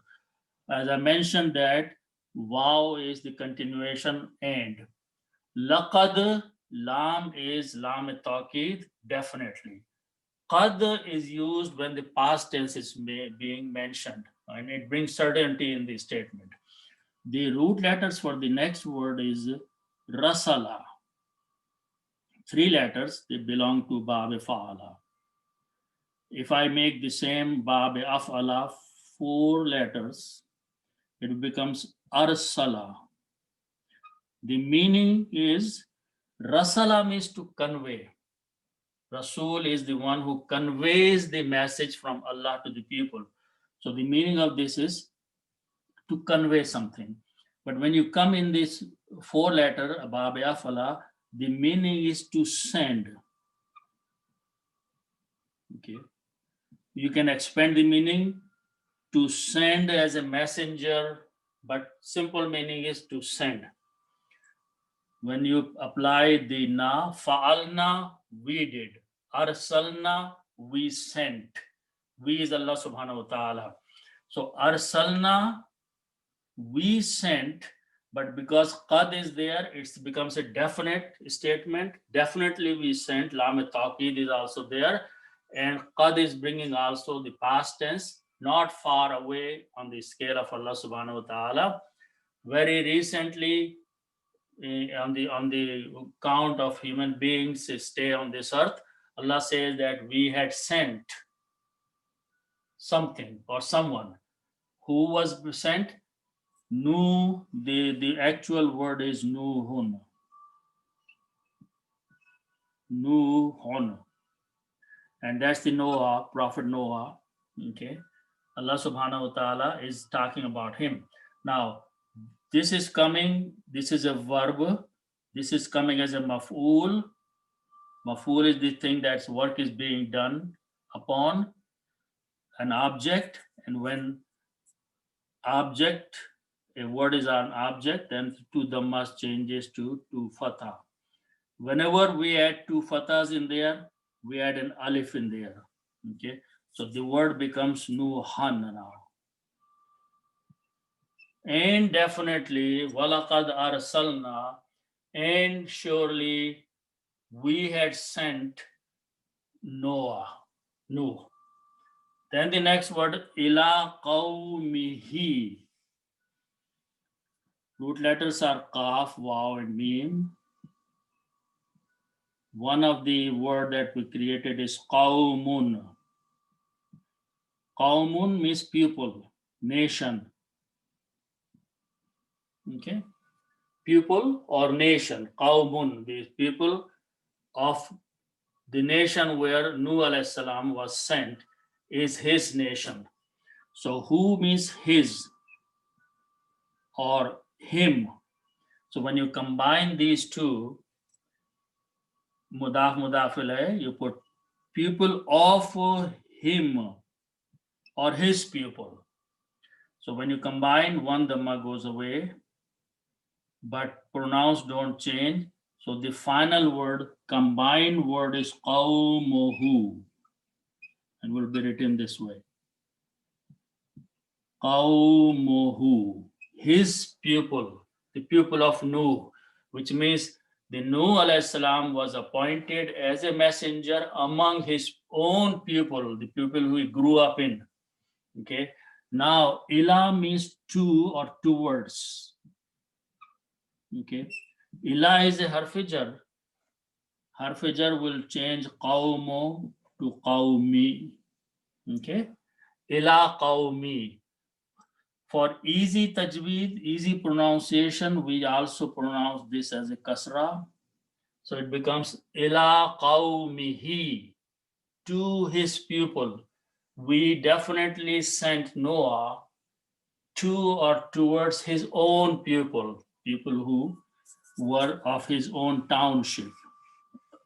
As I mentioned that wow is the continuation and. Laqad, lam is lam taqid, definitely. Qad is used when the past tense is being mentioned, and it brings certainty in the statement. The root letters for the next word is rasala. 3 letters, they belong to Bab Fa'ala. If I make the same Bab Af'ala 4 letters, it becomes arsala. The meaning is rasala means to convey. Rasul is the one who conveys the message from Allah to the people. So the meaning of this is to convey something. But when you come in this 4 letter Bab Af'ala, the meaning is to send. Okay. You can expand the meaning to send as a messenger, but simple meaning is to send. When you apply the na, fa'alna, we did. Arsalna, we sent. We is Allah subhanahu wa ta'ala. So arsalna, we sent, but because qad is there, it becomes a definite statement. Definitely we sent. Lam taqid is also there. And qad is bringing also the past tense, not far away on the scale of Allah subhanahu wa ta'ala. Very recently, on the count of human beings stay on this earth, Allah says that we had sent something or someone. Who was sent? Nu, the actual word is Nuhun. Nuhun. And that's the Noah, Prophet Noah. Okay. Allah subhanahu wa ta'ala is talking about him. Now, this is coming, this is a verb. This is coming as a maf'ul. Maf'ul is the thing that's work is being done upon an object. And when object, a word is an object, then to dhammas changes to fatha. Whenever we add 2 fathas in there, we add an alif in there. Okay, so the word becomes Nuhan now. And definitely, walaqad arsalna, and surely we had sent Noah. Then the next word, ila qawmihi. Root letters are kaf, waw, and mim. One of the word that we created is qawmun. Qawmun means people, nation. Okay, people or nation. Qawmun, the people of the nation where Nuh alayhi salam was sent is his nation. So who means his or him. So when you combine these two, mudaf mudaf, you put people of him or his people. So when you combine, one dhamma goes away, but pronouns don't change. So the final word, combined word is qawmuhu, and will be written this way. Qawmuhu, his people, the people of Nuh, which means The Nuh alayhi salam was appointed as a messenger among his own people, the people who he grew up in. Okay. Now, ila means to or towards. Okay. Ila is a harfijar. Harfijar will change qawmo to qawmi. Okay. Ila qawmi. For easy tajweed, easy pronunciation, we also pronounce this as a kasra. So it becomes ila qawmihi, to his people. We definitely sent Noah to or towards his own people, people who were of his own township.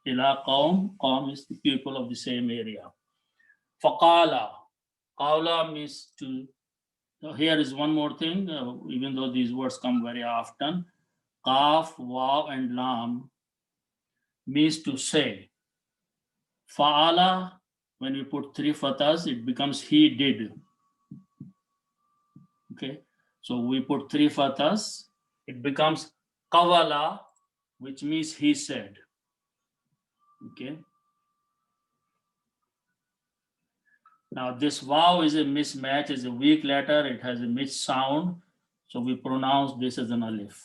Ila qawm is the people of the same area. Faqala, qawla means to. So here is one more thing, even though these words come very often. Qaf, waw, and lam means to say. Fa'ala, when we put three fathas, it becomes he did. Okay, so we put three fathas, it becomes qawala, which means he said. Okay. Now this waw is a mismatch, is a weak letter, it has a mixed sound, so we pronounce this as an alif.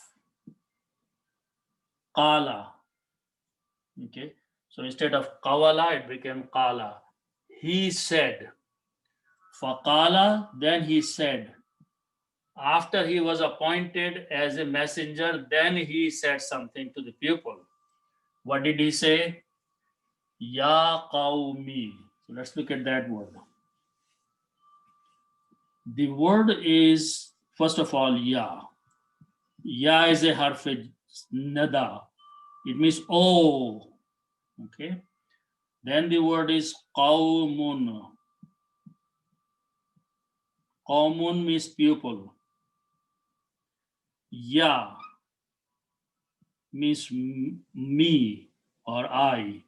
Qala. Okay, so instead of qawala, it became qala. He said. Faqala, then he said. After he was appointed as a messenger, then he said something to the people. What did he say? Ya qawmi. So let's look at that word. The word is, first of all, ya. Ya is a harf nada. It means oh. Okay. Then the word is qawmun. Qawmun means people. Ya means me or I.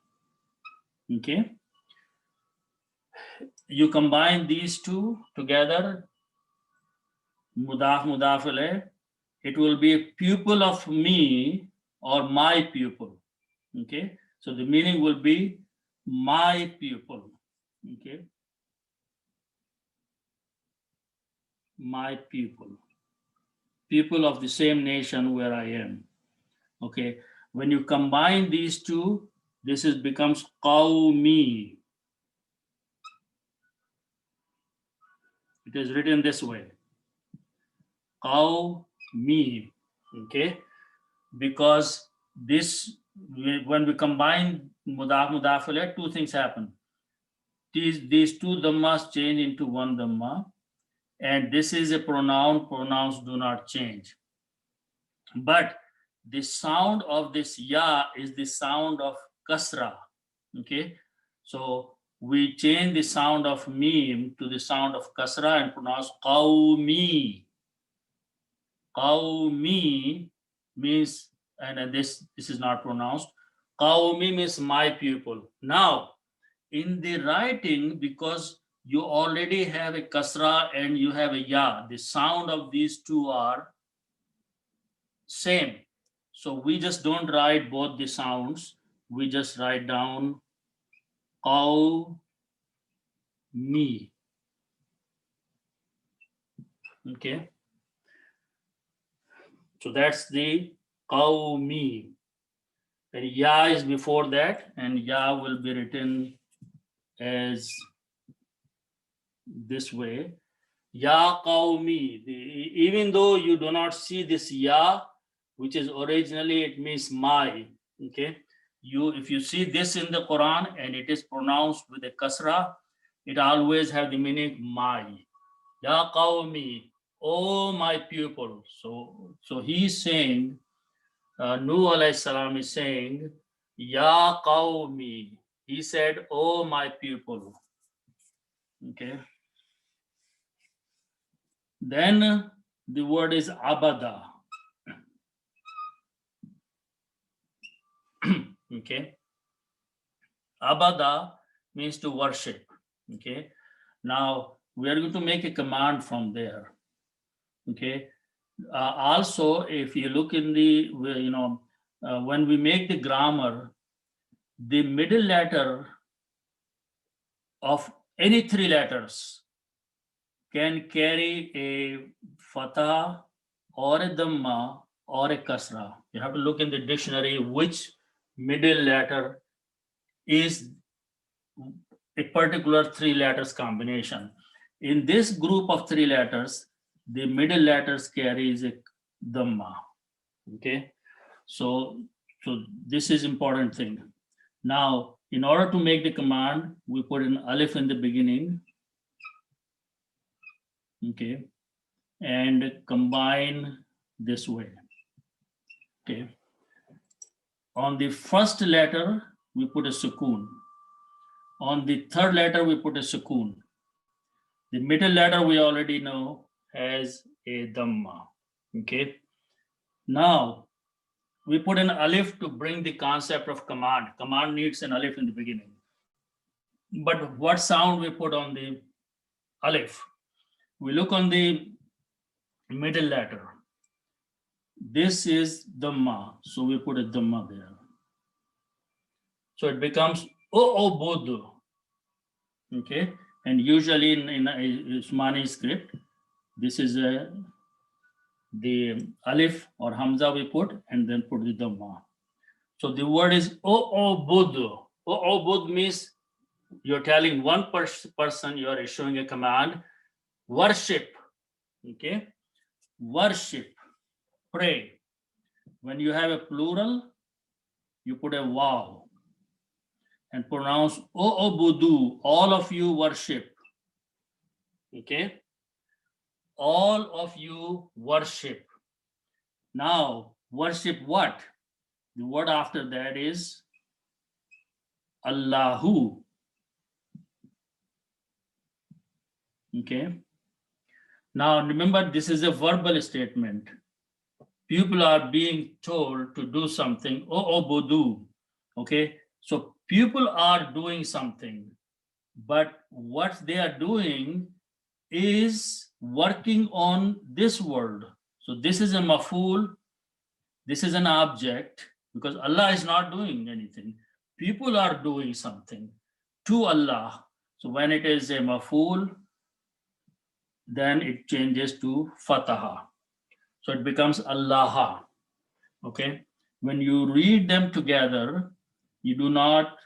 Okay. You combine these two together, mudaf mudaf alayh, it will be a pupil of me or my pupil. Okay. So the meaning will be my pupil. Okay. My people. People of the same nation where I am. Okay. When you combine these two, this becomes qawmi. It is written this way. Qawmi. Okay. Because this, when we combine mudaf mudaf alayh, two things happen. These two dhammas change into one dhamma, and this is a pronoun. Pronouns do not change. But the sound of this ya is the sound of kasra. Okay, so we change the sound of mim to the sound of kasra and pronounce qawmi. Qawmi means, and this is not pronounced. Qawmi means my pupil. Now, in the writing, because you already have a kasra and you have a ya, the sound of these two are same. So we just don't write both the sounds. We just write down qawmi. Okay. So that's the qawmi. And ya is before that, and ya will be written as this way. Ya qawmi. Even though you do not see this ya, which is originally, it means my. Okay. If you see this in the Quran and it is pronounced with a kasra, it always have the meaning my. Ya qawmi, oh my people. So he's saying, Nuh alayhi salam is saying, Ya qawmi. He said, oh my people. Okay. Then the word is abada. Okay. Abada means to worship. Okay. Now we are going to make a command from there. Okay. Also, if you look in the, when we make the grammar, the middle letter of any three letters can carry a fatha or a dhamma or a kasra. You have to look in the dictionary which middle letter is a particular three letters combination. In this group of three letters, the middle letters carries a dhamma. Okay, so this is important thing. Now, in order to make the command, we put an alif in the beginning. Okay, and combine this way. Okay, on the first letter we put a sukoon. On the third letter we put a sukoon. The middle letter we already know has a dhamma. Okay, now we put an alif to bring the concept of command. Command needs an alif in the beginning. But what sound we put on the alif? We look on the middle letter. This is dhamma, so we put a dhamma there. So it becomes o-o-budu. Okay, and usually in Usmani script, this is the alif or hamza we put and then put the dhamma. So the word is o-o-budu. O-o-bud means you're telling one person, you're issuing a command, worship. Okay, worship, pray. When you have a plural, you put a waw and pronounce o-o-budu, all of you worship. Okay, all of you worship. Now, worship what? The word after that is Allahu. Okay, now remember, this is a verbal statement. People are being told to do something, o-o-budu. Okay, so people are doing something, but what they are doing is working on this word. So this is a maf'ul, this is an object, because Allah is not doing anything. People are doing something to Allah. So when it is a maf'ul, then it changes to fataha. So it becomes Allah. Okay, when you read them together, you do not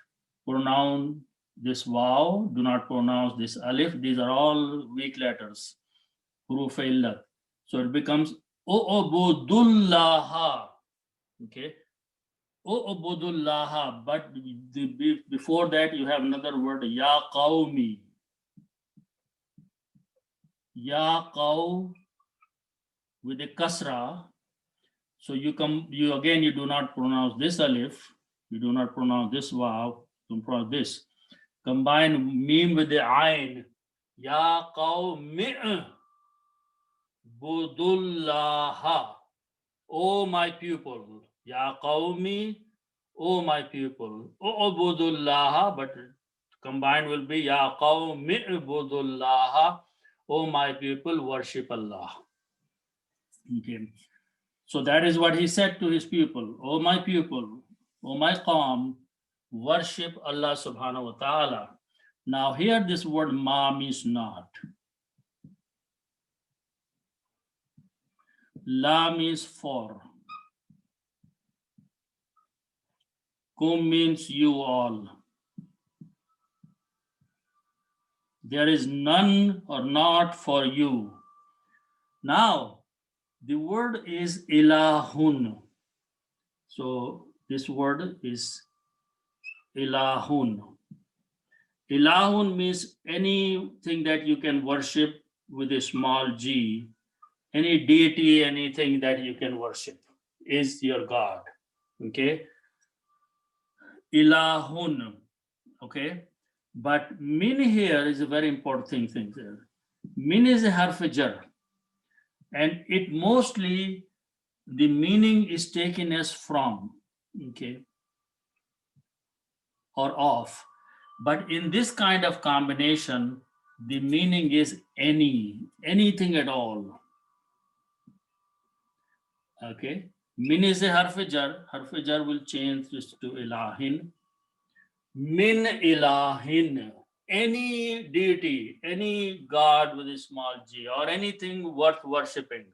pronounce this waw, do not pronounce this alif. These are all weak letters, huruf illat. So it becomes o-obudullah. Okay, o-obudullah. But before that, you have another word, ya qawmi. Ya qaw with a kasra. So you do not pronounce this alif, you do not pronounce this waw, you don't pronounce this. Combine meme with the ayn. Ya qawmi budullaha. O my people. Ya qawmi, O my people. O budullaha, but combined will be Ya qawmi budullaha. O my people, worship Allah. Okay. So that is what he said to his people. O my people, O my qawm, worship Allah subhanahu wa ta'ala. Now here this word ma means not. La means for. Kum means you all. There is none or not for you. Now, the word is ilahun. So this word is ilahun. Ilahun means anything that you can worship with a small g. Any deity, anything that you can worship is your God. Okay. Ilahun. Okay. But min here is a very important thing there. Min is a harf jar. And it mostly, the meaning is taken as from, okay, or of. But in this kind of combination, the meaning is anything at all. Okay, Min is a harf jar. Harf jar will change this to ilahin. Min ilahin. Any deity, any god with a small g, or anything worth worshipping.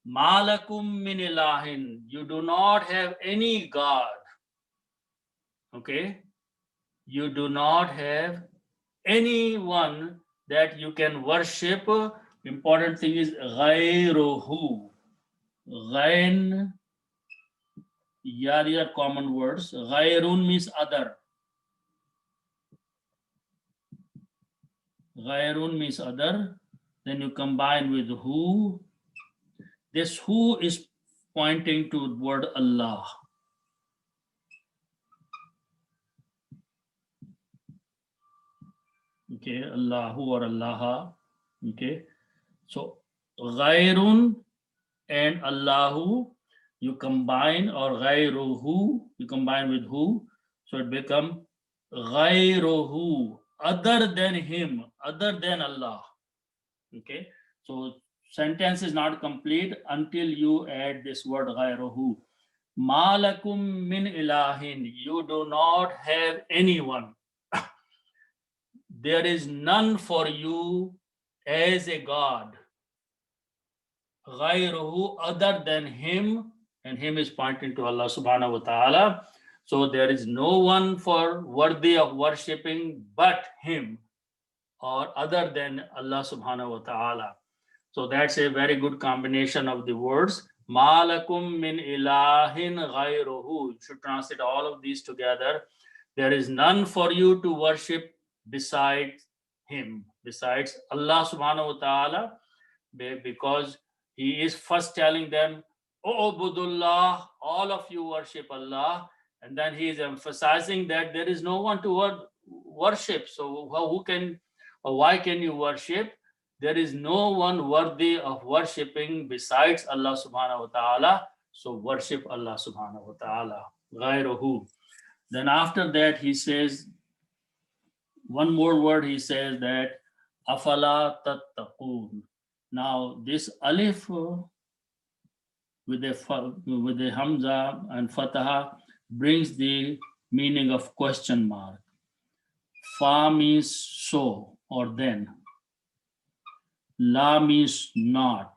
Malakum min ilahin. You do not have any god. Okay? You do not have anyone that you can worship. Important thing is ghayruhu. Ghain, yeah, these are common words. Ghayrun means other. Ghayrun means other. Then you combine with who. This who is pointing to the word Allah. Okay, Allahu or Allah. Okay, so Ghayrun and Allahu, you combine, or Ghayruhu, you combine with who, so it become Ghayruhu, other than him, other than Allah. Okay, so sentence is not complete until you add this word Ghayruhu. Malakum min ilahin, you do not have anyone. There is none for you as a God. Ghayruhu, other than him, and him is pointing to Allah subhanahu wa ta'ala. So there is no one for worthy of worshipping but him, or other than Allah subhanahu wa ta'ala. So that's a very good combination of the words. Malakum min ilahin ghayruhu. You should translate all of these together. There is none for you to worship besides him, besides Allah subhanahu wa ta'ala, because he is first telling them, O Budullah, all of you worship Allah. And then he is emphasizing that there is no one to worship. So who can, or why can you worship? There is no one worthy of worshipping besides Allah subhanahu wa ta'ala. So worship Allah subhanahu wa ta'ala. Ghayruhu. Then after that he says, one more word, he says that afala tattaqun. Now this alif with the hamza and fataha brings the meaning of question mark. Fa means so or then. La means not.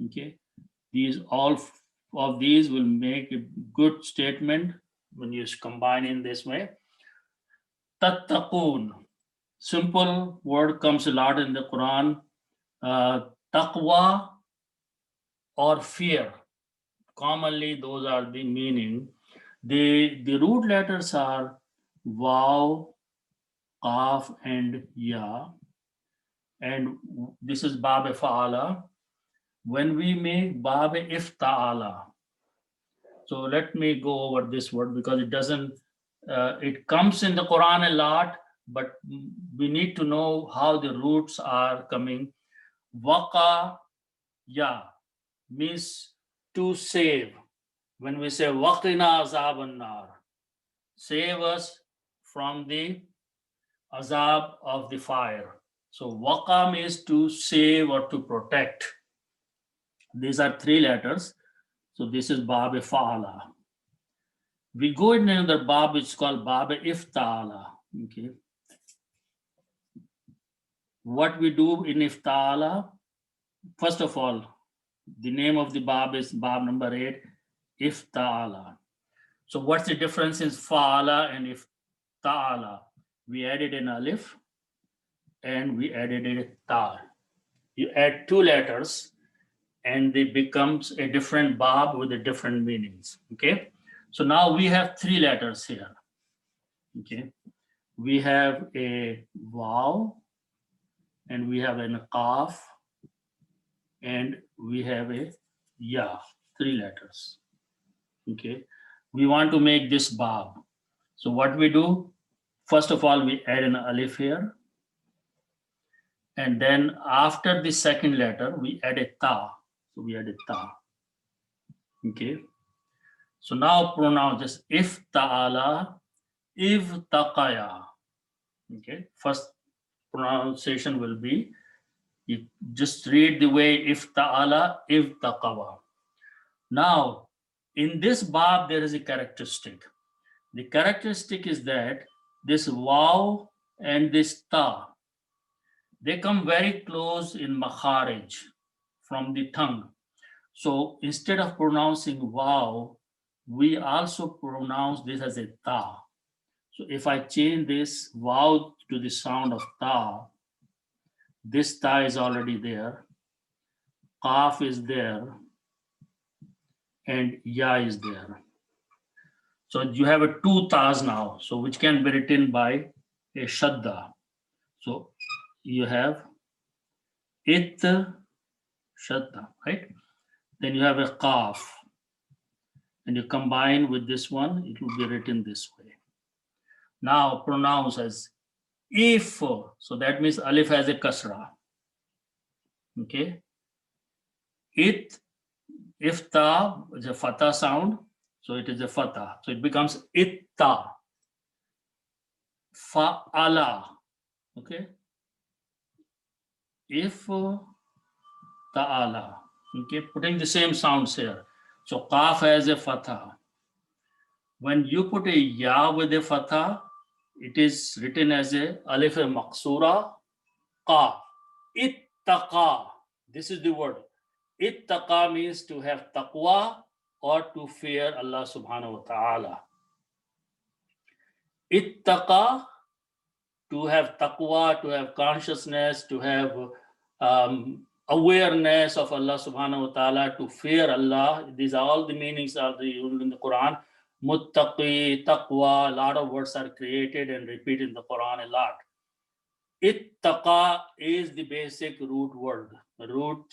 Okay, these all of these will make a good statement when you combine in this way. Tattaqun, simple word, comes a lot in the Quran. Taqwa or fear, commonly those are the meaning. The root letters are Waw, Qaf, and Ya, and this is Bab Fa'ala. When we make Bab Ifta'ala, so let me go over this word because it doesn't, it comes in the Quran a lot, but we need to know how the roots are coming. Waqa Ya means to save. When we say waqina azab an-nar, save us from the azab of the fire. So waqa means to save or to protect. These are three letters. So this is Bab Fa'ala. We go in another Bab, it's called Bab Ifta'ala. Okay. What we do in Ifta'ala, first of all, the name of the Bab is Bab number 8, Ifta'ala. So what's the difference in Fa'ala and Ifta'ala? We added an alif and we added a ta. You add two letters and it becomes a different Bab with a different meanings. Okay. So now we have three letters here. Okay. We have a Waw and we have an Qaf and we have a Ya, three letters. Okay. We want to make this Bab. So what we do, first of all, we add an alif here. And then after the second letter, we add a ta. So we add a ta. Okay. So now pronounce just if ta'ala, if taqaya. Okay. First pronunciation will be, you just read the way if ta'ala, if taqawa. Now, in this bab, there is a characteristic. The characteristic is that this waw and this ta, they come very close in makharij from the tongue. So instead of pronouncing waw, we also pronounce this as a ta. So if I change this waw to the sound of ta, this ta is already there, qaf is there, and ya is there. So you have a two tas now, so which can be written by a shadda. So you have it shadda, right? Then you have a qaf, and you combine with this one, it will be written this way. Now pronounce as if, so that means alif has a kasra. Okay. It, if ta is a fatha sound, so it is a fatha. So it becomes itta. Fa'ala. Okay. If ta'ala. Okay, putting the same sounds here. So qaf has a fatha. When you put a ya with a fatha, it is written as a alif maqsura qa. Ittaqa. This is the word. Ittaqa means to have taqwa or to fear Allah subhanahu wa ta'ala. Ittaqa, to have taqwa, to have consciousness, to have awareness of Allah subhanahu wa ta'ala, to fear Allah. These are all the meanings are in the Quran. Muttaqi, taqwa, a lot of words are created and repeated in the Quran a lot. Ittaqa is the basic root word, root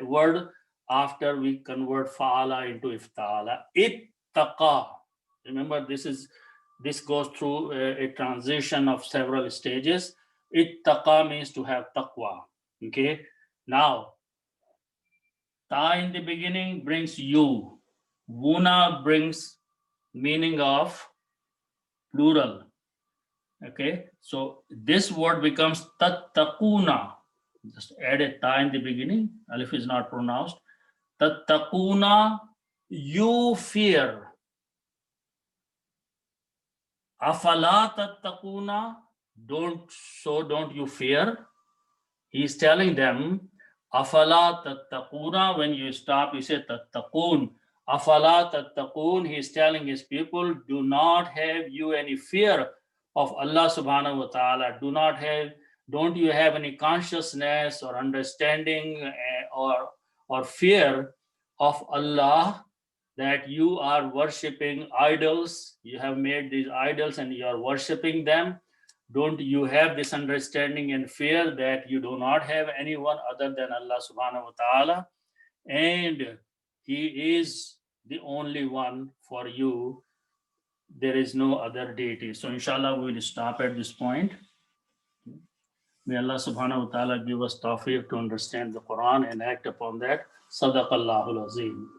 word after we convert fa'ala into ifta'ala. Ittaqa. Remember, this goes through a transition of several stages. Ittaqa means to have taqwa. Okay. Now, ta in the beginning brings you. Wuna brings meaning of plural. Okay, so this word becomes tattaquna. Just add a ta in the beginning. Alif is not pronounced. Tattaquna, you fear. Afala tattaquna, don't you fear? He's telling them, afala tattaquna, when you stop, you say tattaqun. Afala tattaqun, he's telling his people, do not have you any fear of Allah subhanahu wa ta'ala. Don't you have any consciousness or understanding or fear of Allah, that you are worshipping idols? You have made these idols and you are worshipping them. Don't you have this understanding and fear that you do not have anyone other than Allah subhanahu wa ta'ala, and He is the only one for you. There is no other deity. So inshallah we will stop at this point. May Allah subhanahu wa ta'ala give us tawfiq to understand the Quran and act upon that. Sadaqallahul Azim.